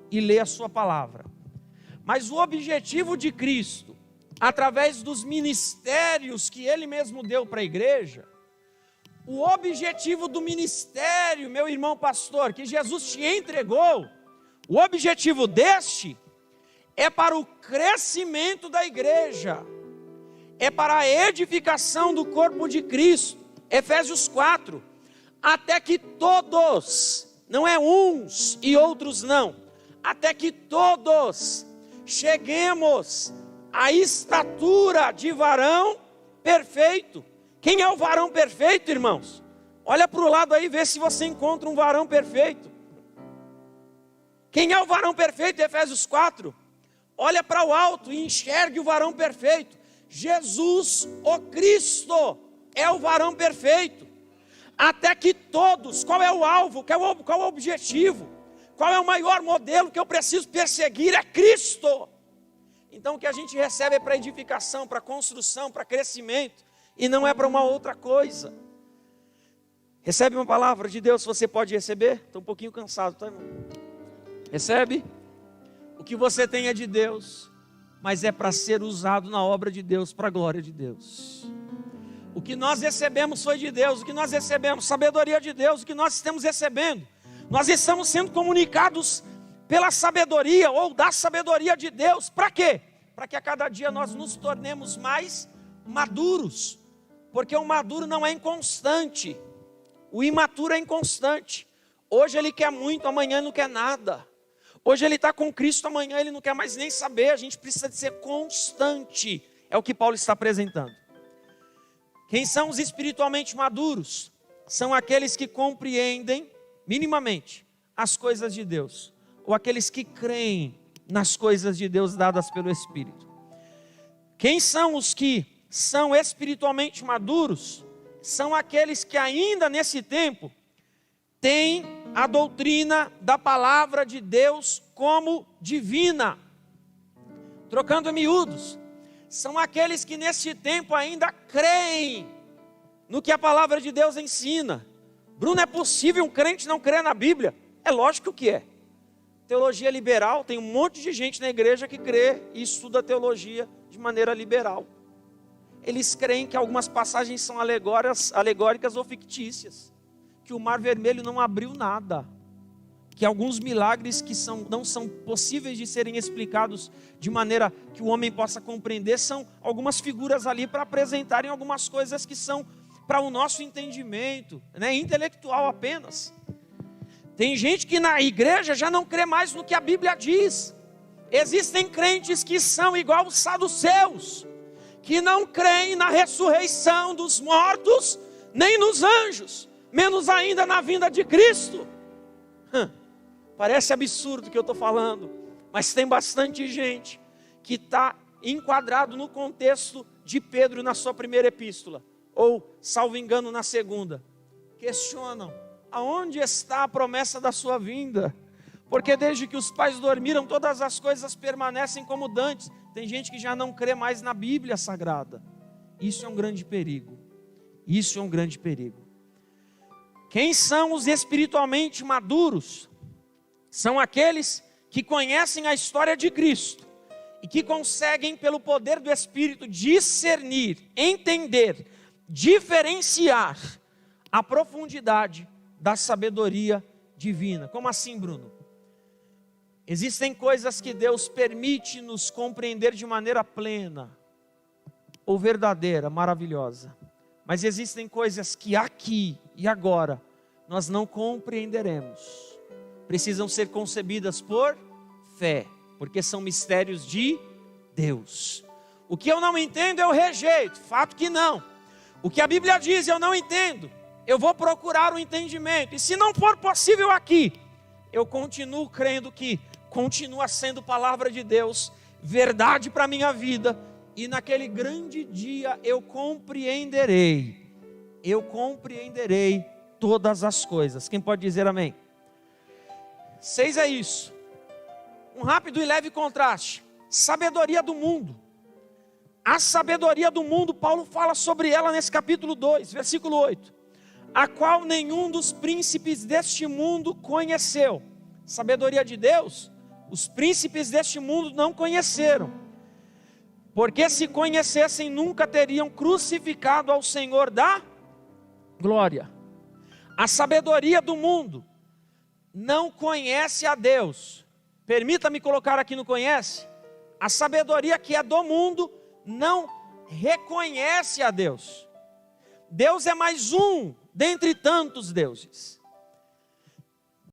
e lê a sua palavra. Mas o objetivo de Cristo, através dos ministérios que Ele mesmo deu para a igreja, o objetivo do ministério, meu irmão pastor, que Jesus te entregou, o objetivo deste é para o crescimento da igreja, é para a edificação do corpo de Cristo. Efésios 4, até que todos, não é uns e outros não, até que todos cheguemos à estatura de varão perfeito. Quem é o varão perfeito, irmãos? Olha para o lado aí e vê se você encontra um varão perfeito. Quem é o varão perfeito, Efésios 4? Olha para o alto e enxergue o varão perfeito. Jesus, o Cristo, é o varão perfeito. Até que todos, qual é o alvo, qual é o objetivo? Qual é o maior modelo que eu preciso perseguir? É Cristo. Então o que a gente recebe é para edificação, para construção, para crescimento, e não é para uma outra coisa. Recebe uma palavra de Deus, você pode receber? Estou um pouquinho cansado, tá, irmão? Recebe? O que você tem é de Deus, mas é para ser usado na obra de Deus, para a glória de Deus. O que nós recebemos foi de Deus, o que nós recebemos, sabedoria de Deus, o que nós estamos recebendo, nós estamos sendo comunicados pela sabedoria ou da sabedoria de Deus. Para quê? Para que a cada dia nós nos tornemos mais maduros, porque o maduro não é inconstante, o imaturo é inconstante. Hoje ele quer muito, amanhã não quer nada. Hoje ele está com Cristo, amanhã ele não quer mais nem saber. A gente precisa de ser constante, é o que Paulo está apresentando. Quem são os espiritualmente maduros? São aqueles que compreendem minimamente as coisas de Deus, ou aqueles que creem nas coisas de Deus dadas pelo Espírito. Quem são os que são espiritualmente maduros? São aqueles que ainda nesse tempo têm a doutrina da palavra de Deus como divina. Trocando em miúdos, são aqueles que nesse tempo ainda creem no que a palavra de Deus ensina. Bruno, é possível um crente não crer na Bíblia? É lógico que é. Teologia liberal, tem um monte de gente na igreja que crê e estuda teologia de maneira liberal. Eles creem que algumas passagens são alegóricas ou fictícias, que o Mar Vermelho não abriu nada, que alguns milagres que não são possíveis de serem explicados de maneira que o homem possa compreender, são algumas figuras ali para apresentarem algumas coisas que são para o nosso entendimento, né, intelectual apenas. Tem gente que na igreja já não crê mais no que a Bíblia diz. Existem crentes que são igual os saduceus, que não creem na ressurreição dos mortos, nem nos anjos, menos ainda na vinda de Cristo. Parece absurdo o que eu estou falando, mas tem bastante gente que está enquadrado no contexto de Pedro na sua primeira epístola, ou, salvo engano, na segunda. Questionam, aonde está a promessa da sua vinda? Porque desde que os pais dormiram, todas as coisas permanecem como dantes. Tem gente que já não crê mais na Bíblia Sagrada. Isso é um grande perigo. Isso é um grande perigo. Quem são os espiritualmente maduros? São aqueles que conhecem a história de Cristo e que conseguem, pelo poder do Espírito, discernir, entender, diferenciar a profundidade da sabedoria divina. Como assim, Bruno? Existem coisas que Deus permite nos compreender de maneira plena, ou verdadeira, maravilhosa. Mas existem coisas que aqui e agora nós não compreenderemos. Precisam ser concebidas por fé, porque são mistérios de Deus. O que eu não entendo eu rejeito, fato que não. O que a Bíblia diz eu não entendo, eu vou procurar o entendimento. E se não for possível aqui, eu continuo crendo que continua sendo palavra de Deus, verdade para a minha vida, e naquele grande dia eu compreenderei todas as coisas. Quem pode dizer amém? 6 é isso. Um rápido e leve contraste. Sabedoria do mundo. A sabedoria do mundo, Paulo fala sobre ela nesse capítulo 2, versículo 8. A qual nenhum dos príncipes deste mundo conheceu. Sabedoria de Deus, os príncipes deste mundo não conheceram. Porque se conhecessem, nunca teriam crucificado ao Senhor da glória. A sabedoria do mundo não conhece a Deus. Permita-me colocar aqui no conhece. A sabedoria que é do mundo não reconhece a Deus. Deus é mais um dentre tantos deuses.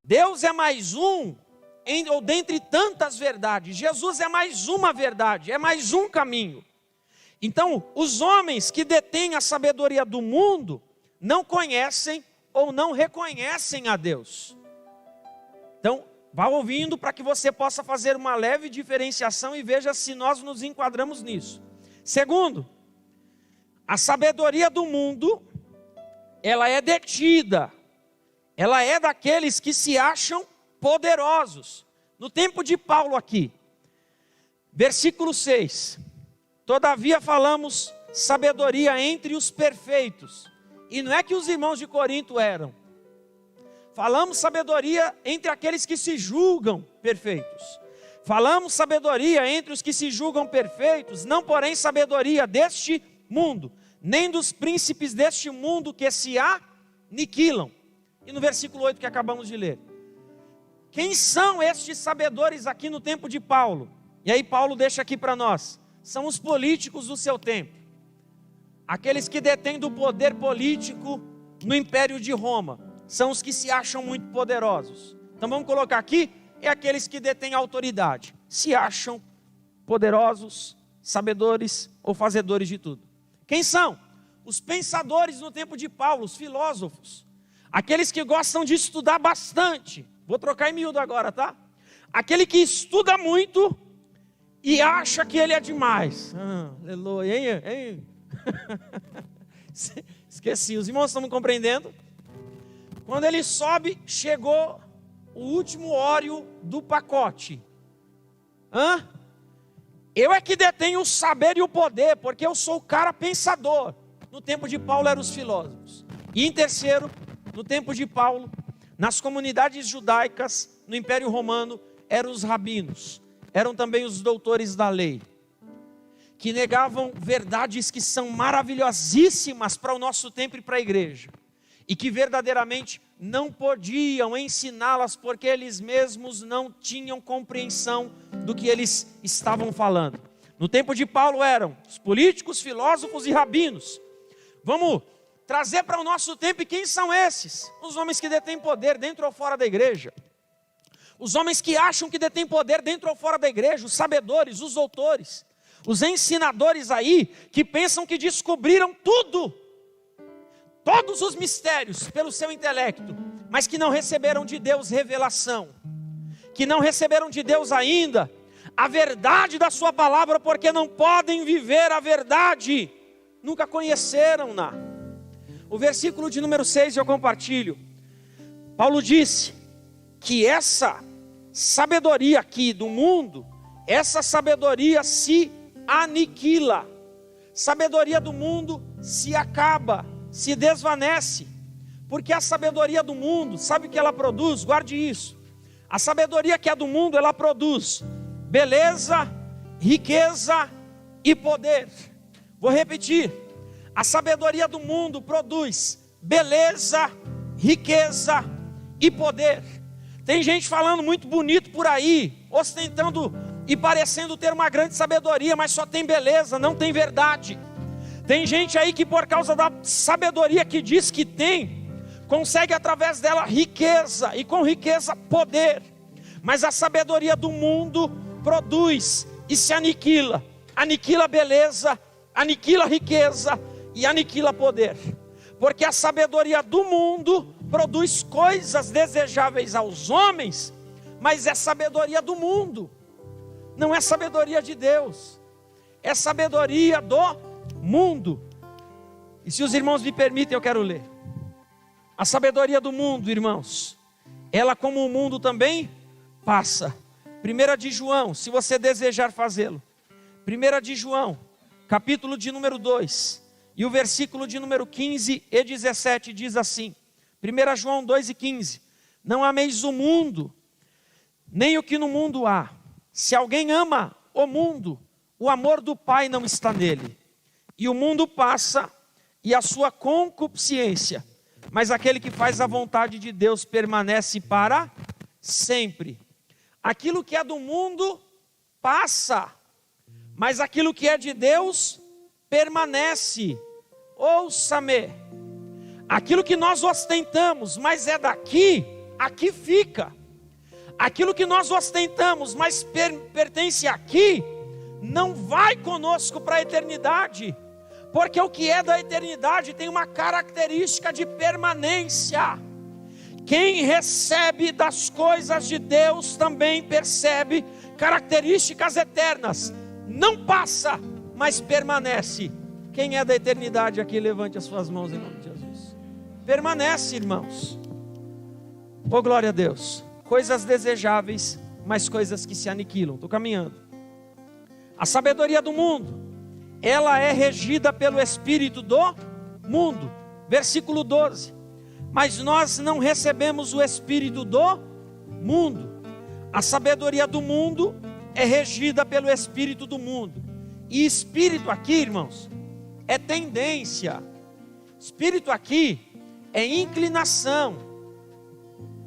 Deus é mais um ou dentre tantas verdades. Jesus é mais uma verdade, é mais um caminho. Então, os homens que detêm a sabedoria do mundo não conhecem ou não reconhecem a Deus. Então, vá ouvindo para que você possa fazer uma leve diferenciação e veja se nós nos enquadramos nisso. Segundo, a sabedoria do mundo, ela é detida, ela é daqueles que se acham poderosos. No tempo de Paulo aqui, versículo 6, todavia falamos sabedoria entre os perfeitos, e não é que os irmãos de Corinto eram, falamos sabedoria entre aqueles que se julgam perfeitos, falamos sabedoria entre os que se julgam perfeitos, não porém sabedoria deste mundo, nem dos príncipes deste mundo que se aniquilam. E no versículo 8 que acabamos de ler, quem são estes sabedores aqui no tempo de Paulo? E aí Paulo deixa aqui para nós, são os políticos do seu tempo, aqueles que detêm do poder político no Império de Roma, são os que se acham muito poderosos. Então vamos colocar aqui, é aqueles que detêm autoridade, se acham poderosos, sabedores ou fazedores de tudo. Quem são? Os pensadores no tempo de Paulo, os filósofos, aqueles que gostam de estudar bastante. Vou trocar em miúdo agora, tá? Aquele que estuda muito e acha que ele é demais. Aleluia, hein? Esqueci, os irmãos estão me compreendendo? Quando ele sobe, chegou o último óleo do pacote. Eu é que detenho o saber e o poder, porque eu sou o cara pensador. No tempo de Paulo eram os filósofos. E em terceiro, no tempo de Paulo, nas comunidades judaicas, no Império Romano, eram os rabinos. Eram também os doutores da lei, que negavam verdades que são maravilhosíssimas para o nosso tempo e para a igreja, e que verdadeiramente não podiam ensiná-las, porque eles mesmos não tinham compreensão do que eles estavam falando. No tempo de Paulo eram os políticos, filósofos e rabinos. Vamos trazer para o nosso tempo, e quem são esses? Os homens que detêm poder dentro ou fora da igreja. Os homens que acham que detêm poder dentro ou fora da igreja, os sabedores, os doutores, os ensinadores aí, que pensam que descobriram tudo, todos os mistérios pelo seu intelecto, mas que não receberam de Deus revelação, que não receberam de Deus ainda a verdade da sua palavra, porque não podem viver a verdade, nunca conheceram-na. O versículo de número 6 eu compartilho. Paulo disse que essa sabedoria aqui do mundo, essa sabedoria se aniquila. Sabedoria do mundo se acaba, se desvanece, porque a sabedoria do mundo, sabe o que ela produz? Guarde isso. A sabedoria que é do mundo, ela produz beleza, riqueza e poder. Vou repetir. A sabedoria do mundo produz beleza, riqueza e poder. Tem gente falando muito bonito por aí, ostentando e parecendo ter uma grande sabedoria, mas só tem beleza, não tem verdade. Tem gente aí que por causa da sabedoria que diz que tem, consegue através dela riqueza, e com riqueza poder. Mas a sabedoria do mundo produz e se aniquila. Aniquila beleza, aniquila riqueza e aniquila poder. Porque a sabedoria do mundo produz coisas desejáveis aos homens, mas é sabedoria do mundo, não é sabedoria de Deus, é sabedoria do mundo. E se os irmãos me permitem, eu quero ler. A sabedoria do mundo, irmãos, ela como o mundo também passa. 1 de João, se você desejar fazê-lo. 1 de João, capítulo de número 2, e o versículo de número 15 e 17 diz assim. 1 João 2 e 15. Não ameis o mundo, nem o que no mundo há. Se alguém ama o mundo, o amor do Pai não está nele. E o mundo passa, e a sua concupiscência, mas aquele que faz a vontade de Deus permanece para sempre. Aquilo que é do mundo passa, mas aquilo que é de Deus permanece. Ouça-me. Aquilo que nós ostentamos, mas é daqui, aqui fica. Aquilo que nós ostentamos, mas pertence aqui, não vai conosco para a eternidade. Porque o que é da eternidade tem uma característica de permanência. Quem recebe das coisas de Deus também percebe características eternas. Não passa, mas permanece. Quem é da eternidade aqui, levante as suas mãos em nome de Jesus. Permanece, irmãos. Oh, glória a Deus. Coisas desejáveis, mas coisas que se aniquilam. Estou caminhando. A sabedoria do mundo, ela é regida pelo espírito do mundo. Versículo 12. Mas nós não recebemos o espírito do mundo. A sabedoria do mundo é regida pelo espírito do mundo. E espírito aqui, irmãos, é tendência. Espírito aqui é inclinação.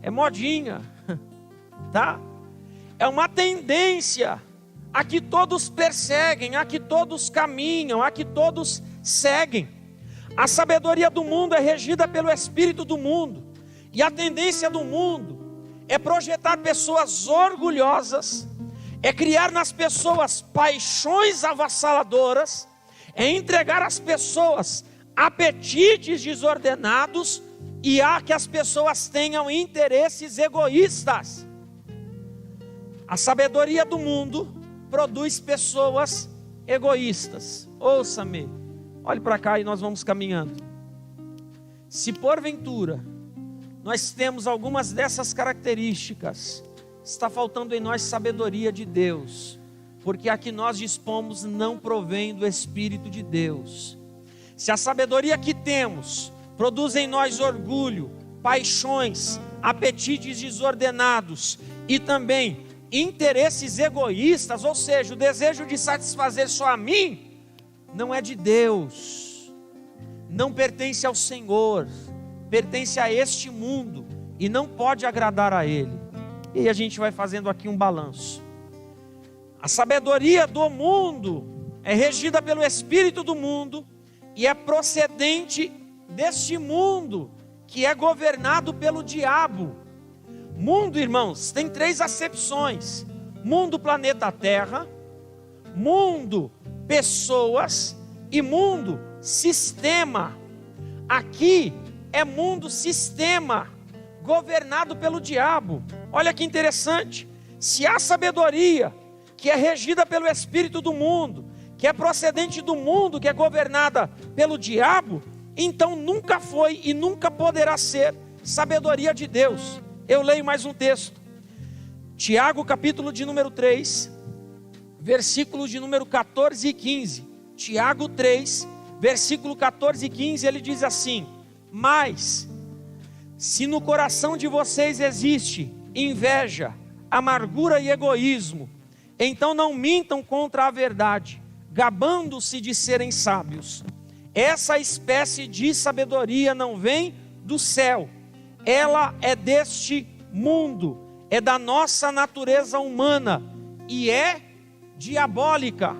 É modinha, tá? É uma tendência a que todos perseguem, a que todos caminham, a que todos seguem. A sabedoria do mundo é regida pelo espírito do mundo. E a tendência do mundo é projetar pessoas orgulhosas, é criar nas pessoas paixões avassaladoras, é entregar às pessoas apetites desordenados e a que as pessoas tenham interesses egoístas. A sabedoria do mundo produz pessoas egoístas. Ouça-me, olhe para cá e nós vamos caminhando. Se porventura nós temos algumas dessas características, está faltando em nós sabedoria de Deus, porque a que nós dispomos não provém do Espírito de Deus. Se a sabedoria que temos produz em nós orgulho, paixões, apetites desordenados e também interesses egoístas, ou seja, o desejo de satisfazer só a mim, não é de Deus, não pertence ao Senhor, pertence a este mundo e não pode agradar a Ele. E a gente vai fazendo aqui um balanço. A sabedoria do mundo é regida pelo espírito do mundo e é procedente deste mundo que é governado pelo diabo. Mundo, irmãos, tem 3 acepções: mundo, planeta Terra; mundo, pessoas; e mundo, sistema. Aqui é mundo sistema, governado pelo diabo. Olha que interessante. Se há sabedoria que é regida pelo espírito do mundo, que é procedente do mundo, que é governada pelo diabo, então nunca foi e nunca poderá ser sabedoria de Deus. Eu leio mais um texto. Tiago, capítulo de número 3, versículos de número 14 e 15. Tiago 3, versículo 14 e 15, ele diz assim: mas se no coração de vocês existe inveja, amargura e egoísmo, então não mintam contra a verdade, gabando-se de serem sábios. Essa espécie de sabedoria não vem do céu, ela é deste mundo, é da nossa natureza humana e é diabólica.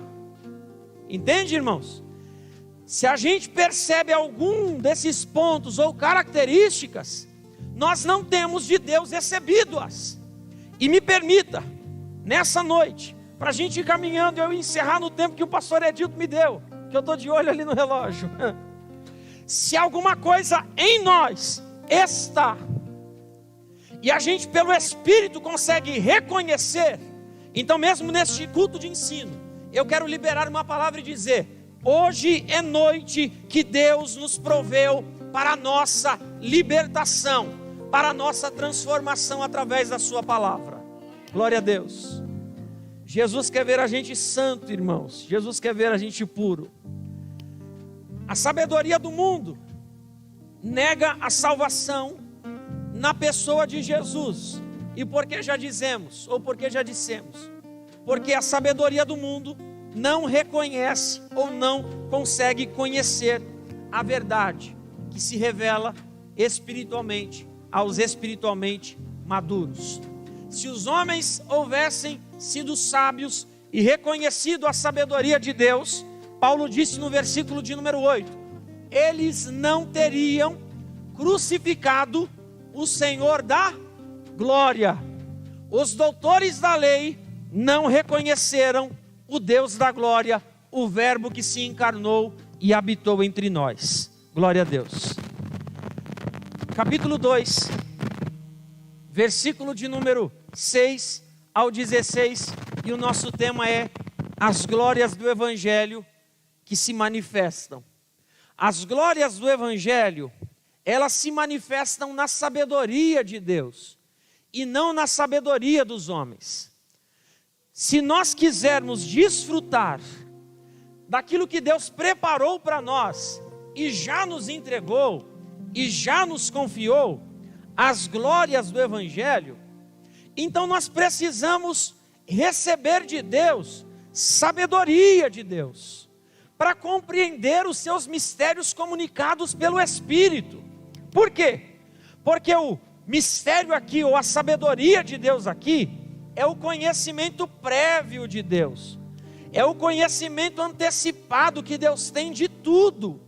Entende, irmãos? Se a gente percebe algum desses pontos ou características, nós não temos de Deus recebido-as. E me permita, nessa noite, para a gente ir caminhando e eu encerrar no tempo que o pastor Edilto me deu, que eu estou de olho ali no relógio. Se alguma coisa em nós está, e a gente pelo Espírito consegue reconhecer, então mesmo neste culto de ensino, eu quero liberar uma palavra e dizer: hoje é noite que Deus nos proveu para a nossa libertação, para a nossa transformação através da sua palavra. Glória a Deus. Jesus quer ver a gente santo, irmãos. Jesus quer ver a gente puro. A sabedoria do mundo nega a salvação na pessoa de Jesus. E por que já dizemos, ou por que já dissemos? Porque a sabedoria do mundo não reconhece ou não consegue conhecer a verdade que se revela espiritualmente aos espiritualmente maduros. Se os homens houvessem sido sábios e reconhecido a sabedoria de Deus, Paulo disse no versículo de número 8, eles não teriam crucificado o Senhor da glória. Os doutores da lei não reconheceram o Deus da glória, o verbo que se encarnou e habitou entre nós. Glória a Deus. Capítulo 2, versículo de número 6 ao 16, e o nosso tema é as glórias do Evangelho que se manifestam. As glórias do Evangelho, elas se manifestam na sabedoria de Deus e não na sabedoria dos homens. Se nós quisermos desfrutar daquilo que Deus preparou para nós e já nos entregou e já nos confiou, as glórias do Evangelho, então nós precisamos receber de Deus sabedoria de Deus para compreender os seus mistérios comunicados pelo Espírito. Por quê? Porque o mistério aqui, ou a sabedoria de Deus aqui, é o conhecimento prévio de Deus, é o conhecimento antecipado que Deus tem de tudo,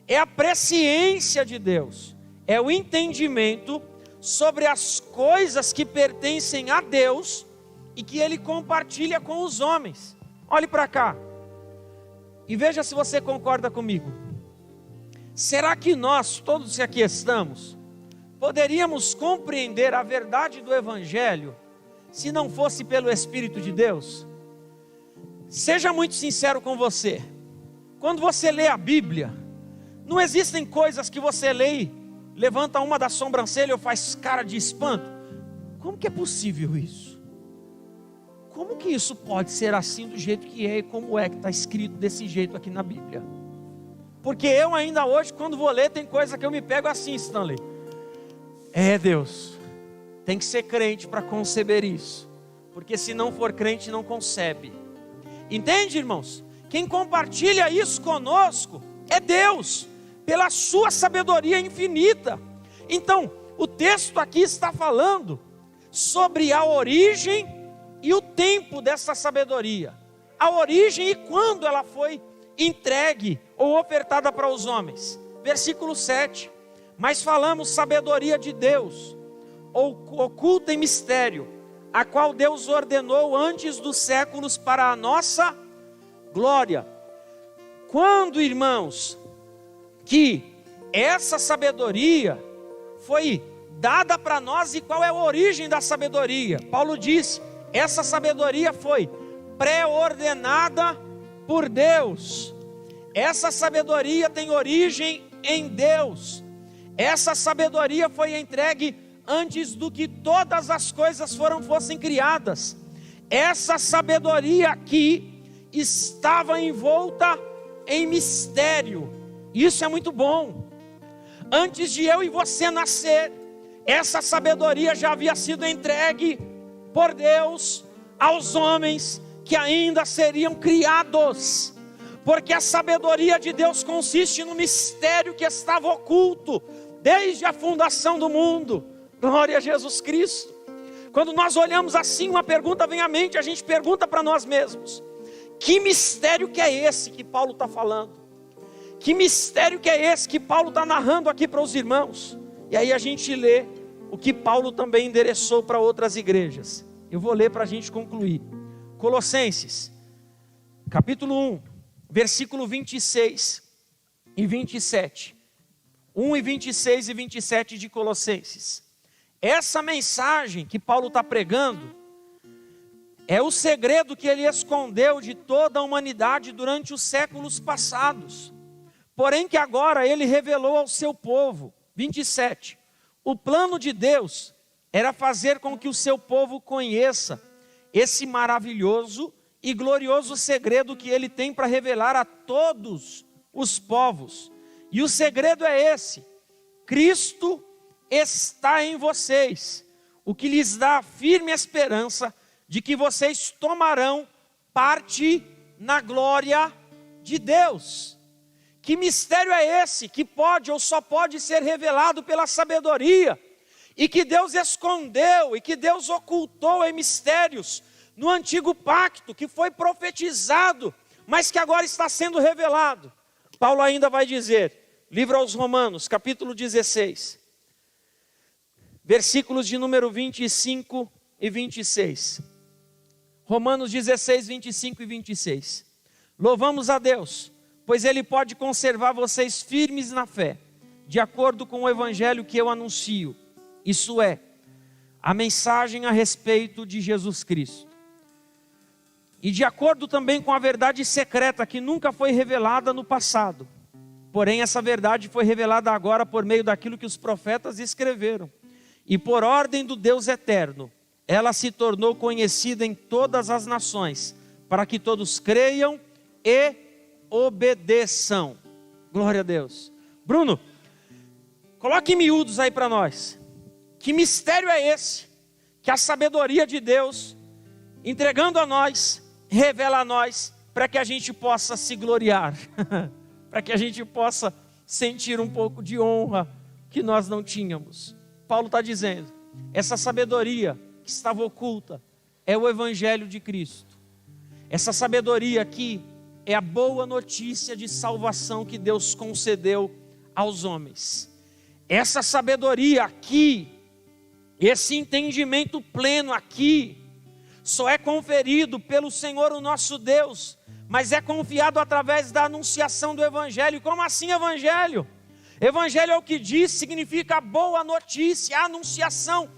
é a presciência de Deus, é o entendimento sobre as coisas que pertencem a Deus e que Ele compartilha com os homens. Olhe para cá e veja se você concorda comigo. Será que nós, todos que aqui estamos, poderíamos compreender a verdade do Evangelho se não fosse pelo Espírito de Deus? Seja muito sincero com você. Quando você lê a Bíblia, não existem coisas que você lê e levanta uma da sobrancelha ou faz cara de espanto? Como que é possível isso? Como que isso pode ser assim do jeito que é e como é que está escrito desse jeito aqui na Bíblia? Porque eu ainda hoje, quando vou ler, tem coisa que eu me pego assim, Stanley. Deus, tem que ser crente para conceber isso, porque se não for crente não concebe. Entende, irmãos? Quem compartilha isso conosco é Deus, pela sua sabedoria infinita. Então, o texto aqui está falando sobre a origem e o tempo dessa sabedoria, a origem e quando ela foi entregue ou ofertada para os homens. Versículo 7, mas falamos sabedoria de Deus, oculta em mistério, a qual Deus ordenou antes dos séculos para a nossa glória. Quando, irmãos, que essa sabedoria foi dada para nós, e qual é a origem da sabedoria? Paulo disse, essa sabedoria foi pré-ordenada por Deus. Essa sabedoria tem origem em Deus. Essa sabedoria foi entregue antes do que todas as coisas fossem criadas. Essa sabedoria aqui estava envolta em mistério. Isso é muito bom. Antes de eu e você nascer, essa sabedoria já havia sido entregue por Deus aos homens que ainda seriam criados, porque a sabedoria de Deus consiste no mistério que estava oculto desde a fundação do mundo. Glória a Jesus Cristo. Quando nós olhamos assim, uma pergunta vem à mente, a gente pergunta para nós mesmos: que mistério que é esse que Paulo está falando? Que mistério que é esse que Paulo está narrando aqui para os irmãos? E aí a gente lê o que Paulo também endereçou para outras igrejas. Eu vou ler para a gente concluir. Colossenses, capítulo 1, versículo 26 e 27. 1 e 26 e 27 de Colossenses. Essa mensagem que Paulo está pregando é o segredo que ele escondeu de toda a humanidade durante os séculos passados. Porém que agora ele revelou ao seu povo. 27. O plano de Deus era fazer com que o seu povo conheça esse maravilhoso e glorioso segredo que ele tem para revelar a todos os povos. E o segredo é esse: Cristo está em vocês, o que lhes dá a firme esperança de que vocês tomarão parte na glória de Deus. Que mistério é esse que pode ou só pode ser revelado pela sabedoria, e que Deus escondeu e que Deus ocultou em mistérios no antigo pacto, que foi profetizado, mas que agora está sendo revelado? Paulo ainda vai dizer, livro aos Romanos, capítulo 16, versículos de número 25 e 26. Romanos 16, 25 e 26. Louvamos a Deus, pois Ele pode conservar vocês firmes na fé, de acordo com o evangelho que eu anuncio. Isso é, a mensagem a respeito de Jesus Cristo. E de acordo também com a verdade secreta que nunca foi revelada no passado. Porém, essa verdade foi revelada agora por meio daquilo que os profetas escreveram. E por ordem do Deus eterno, ela se tornou conhecida em todas as nações, para que todos creiam e obedeçam. Glória a Deus. Bruno, coloque em miúdos aí para nós. Que mistério é esse que a sabedoria de Deus, entregando a nós, revela a nós, para que a gente possa se gloriar, para que a gente possa sentir um pouco de honra que nós não tínhamos? Paulo está dizendo, essa sabedoria que estava oculta é o evangelho de Cristo. Essa sabedoria aqui é a boa notícia de salvação que Deus concedeu aos homens. Essa sabedoria aqui, esse entendimento pleno aqui, só é conferido pelo Senhor o nosso Deus, mas é confiado através da anunciação do evangelho. Como assim evangelho? Evangelho é o que diz, significa boa notícia, anunciação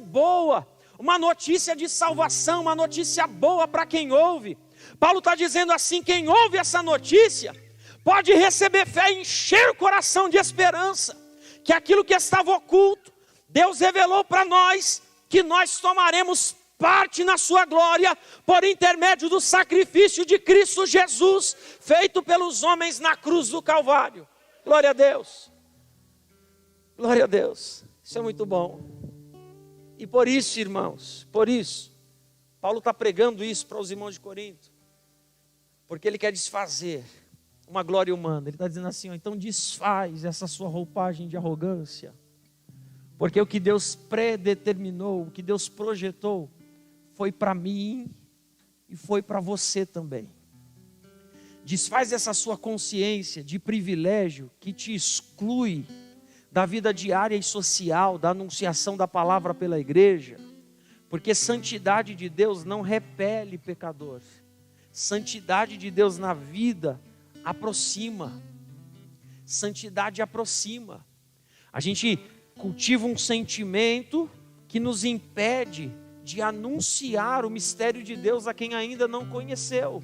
boa, uma notícia de salvação, uma notícia boa para quem ouve. Paulo está dizendo assim, quem ouve essa notícia, pode receber fé e encher o coração de esperança, que aquilo que estava oculto, Deus revelou para nós, que nós tomaremos parte na sua glória, por intermédio do sacrifício de Cristo Jesus, feito pelos homens na cruz do Calvário. Glória a Deus, glória a Deus, isso é muito bom. E por isso, irmãos, por isso, Paulo está pregando isso para os irmãos de Corinto, porque ele quer desfazer uma glória humana. Ele está dizendo assim, ó, então desfaz essa sua roupagem de arrogância, porque o que Deus predeterminou, o que Deus projetou, foi para mim e foi para você também. Desfaz essa sua consciência de privilégio que te exclui da vida diária e social, da anunciação da palavra pela igreja, porque santidade de Deus não repele pecador. Santidade de Deus na vida aproxima. Santidade aproxima. A gente cultiva um sentimento que nos impede de anunciar o mistério de Deus a quem ainda não conheceu.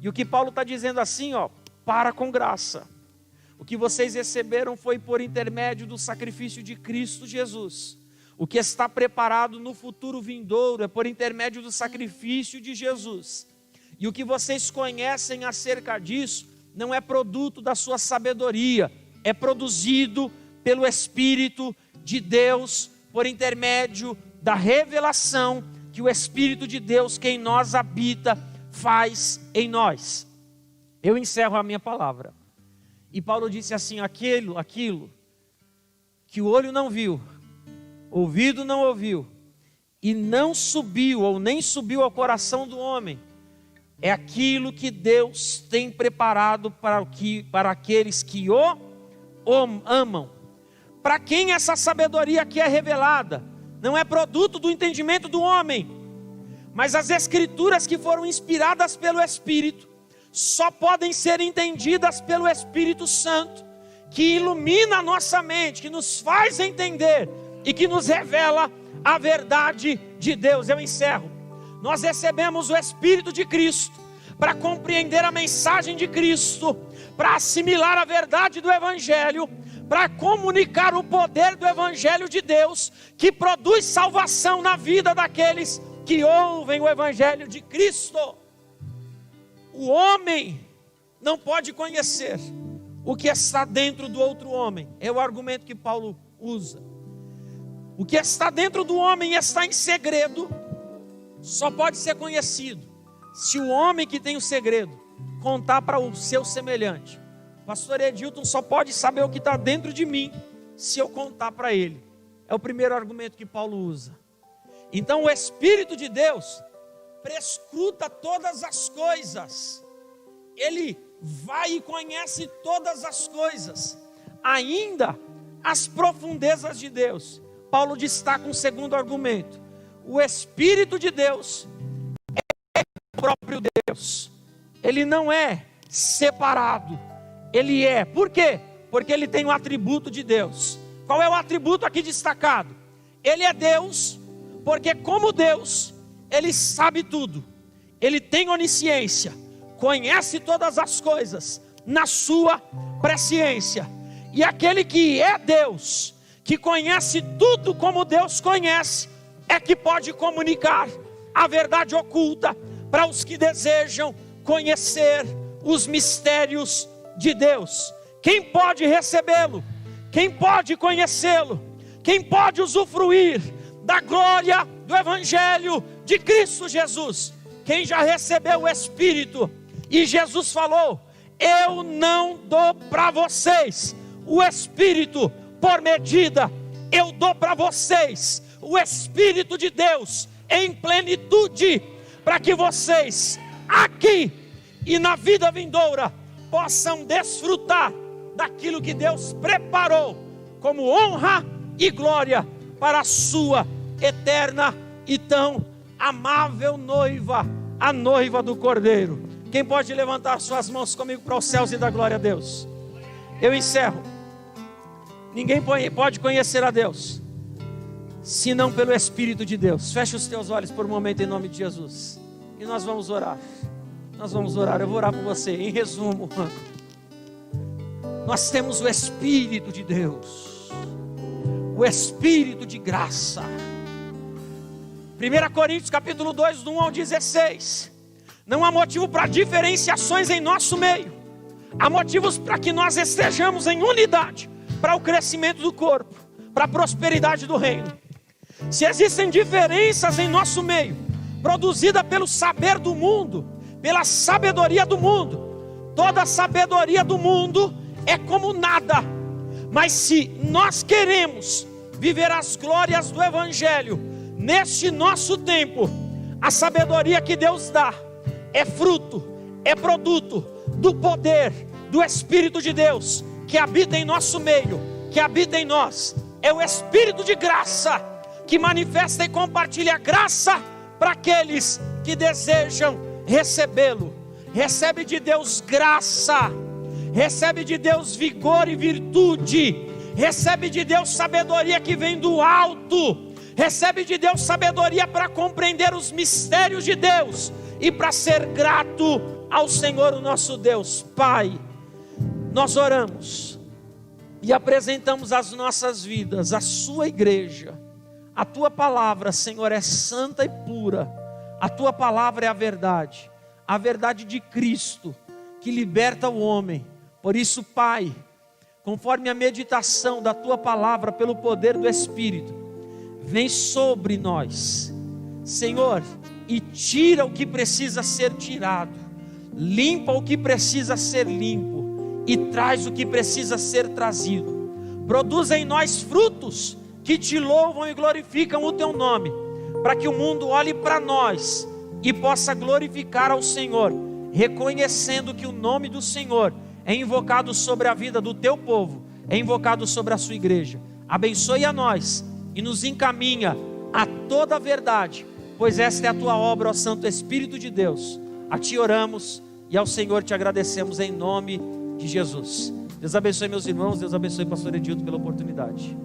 E o que Paulo está dizendo assim, ó, para com graça. O que vocês receberam foi por intermédio do sacrifício de Cristo Jesus. O que está preparado no futuro vindouro é por intermédio do sacrifício de Jesus. E o que vocês conhecem acerca disso não é produto da sua sabedoria, é produzido pelo Espírito de Deus, por intermédio da revelação que o Espírito de Deus que em nós habita faz em nós. Eu encerro a minha palavra. E Paulo disse assim, aquilo que o olho não viu, ouvido não ouviu, e não subiu ou nem subiu ao coração do homem, é aquilo que Deus tem preparado para aqueles que o amam. Para quem essa sabedoria aqui é revelada, não é produto do entendimento do homem, mas as escrituras que foram inspiradas pelo Espírito, só podem ser entendidas pelo Espírito Santo, que ilumina a nossa mente, que nos faz entender e que nos revela a verdade de Deus. Eu encerro. Nós recebemos o Espírito de Cristo para compreender a mensagem de Cristo, para assimilar a verdade do Evangelho, para comunicar o poder do Evangelho de Deus, que produz salvação na vida daqueles que ouvem o Evangelho de Cristo. O homem não pode conhecer o que está dentro do outro homem. É o argumento que Paulo usa. O que está dentro do homem está em segredo, só pode ser conhecido se o homem que tem o segredo contar para o seu semelhante. Pastor Edilton só pode saber o que está dentro de mim se eu contar para ele. É o primeiro argumento que Paulo usa. Então o Espírito de Deus prescruta todas as coisas. Ele vai e conhece todas as coisas, ainda as profundezas de Deus. Paulo destaca um segundo argumento: o Espírito de Deus é o próprio Deus. Ele não é separado, ele é. Por quê? Porque ele tem o atributo de Deus. Qual é o atributo aqui destacado? Ele é Deus, porque como Deus, ele sabe tudo. Ele tem onisciência, conhece todas as coisas na sua presciência. E aquele que é Deus, que conhece tudo como Deus conhece, é que pode comunicar a verdade oculta para os que desejam conhecer os mistérios de Deus. Quem pode recebê-lo? Quem pode conhecê-lo? Quem pode usufruir da glória do Evangelho de Cristo Jesus? Quem já recebeu o Espírito. E Jesus falou: eu não dou para vocês o Espírito por medida, eu dou para vocês o Espírito de Deus em plenitude, para que vocês aqui e na vida vindoura possam desfrutar daquilo que Deus preparou como honra e glória para a sua eterna e tão amável noiva, a noiva do Cordeiro. Quem pode levantar suas mãos comigo para os céus e dar glória a Deus? Eu encerro. Ninguém pode conhecer a Deus senão pelo Espírito de Deus. Feche os teus olhos por um momento em nome de Jesus. E nós vamos orar. Nós vamos orar. Eu vou orar por você. Em resumo, nós temos o Espírito de Deus, o Espírito de graça. 1 Coríntios capítulo 2, do 1 ao 16. Não há motivo para diferenciações em nosso meio. Há motivos para que nós estejamos em unidade, para o crescimento do corpo, para a prosperidade do reino. Se existem diferenças em nosso meio, produzida pelo saber do mundo, pela sabedoria do mundo, toda a sabedoria do mundo é como nada. Mas se nós queremos viver as glórias do Evangelho neste nosso tempo, a sabedoria que Deus dá é fruto, é produto do poder do Espírito de Deus que habita em nosso meio, que habita em nós. É o Espírito de graça que manifesta e compartilha graça para aqueles que desejam recebê-lo. Recebe de Deus graça, recebe de Deus vigor e virtude, recebe de Deus sabedoria que vem do alto, recebe de Deus sabedoria para compreender os mistérios de Deus e para ser grato ao Senhor, o nosso Deus. Pai, nós oramos e apresentamos as nossas vidas, a sua igreja. A tua palavra, Senhor, é santa e pura. A tua palavra é a verdade de Cristo, que liberta o homem. Por isso, Pai, conforme a meditação da tua palavra pelo poder do Espírito, vem sobre nós, Senhor, e tira o que precisa ser tirado, limpa o que precisa ser limpo e traz o que precisa ser trazido. Produz em nós frutos que te louvam e glorificam o teu nome, para que o mundo olhe para nós e possa glorificar ao Senhor, reconhecendo que o nome do Senhor é invocado sobre a vida do teu povo, é invocado sobre a sua igreja. Abençoe a nós e nos encaminha a toda a verdade, pois esta é a tua obra, ó Santo Espírito de Deus. A ti oramos e ao Senhor te agradecemos em nome de Jesus. Deus abençoe meus irmãos, Deus abençoe pastor Edildo pela oportunidade.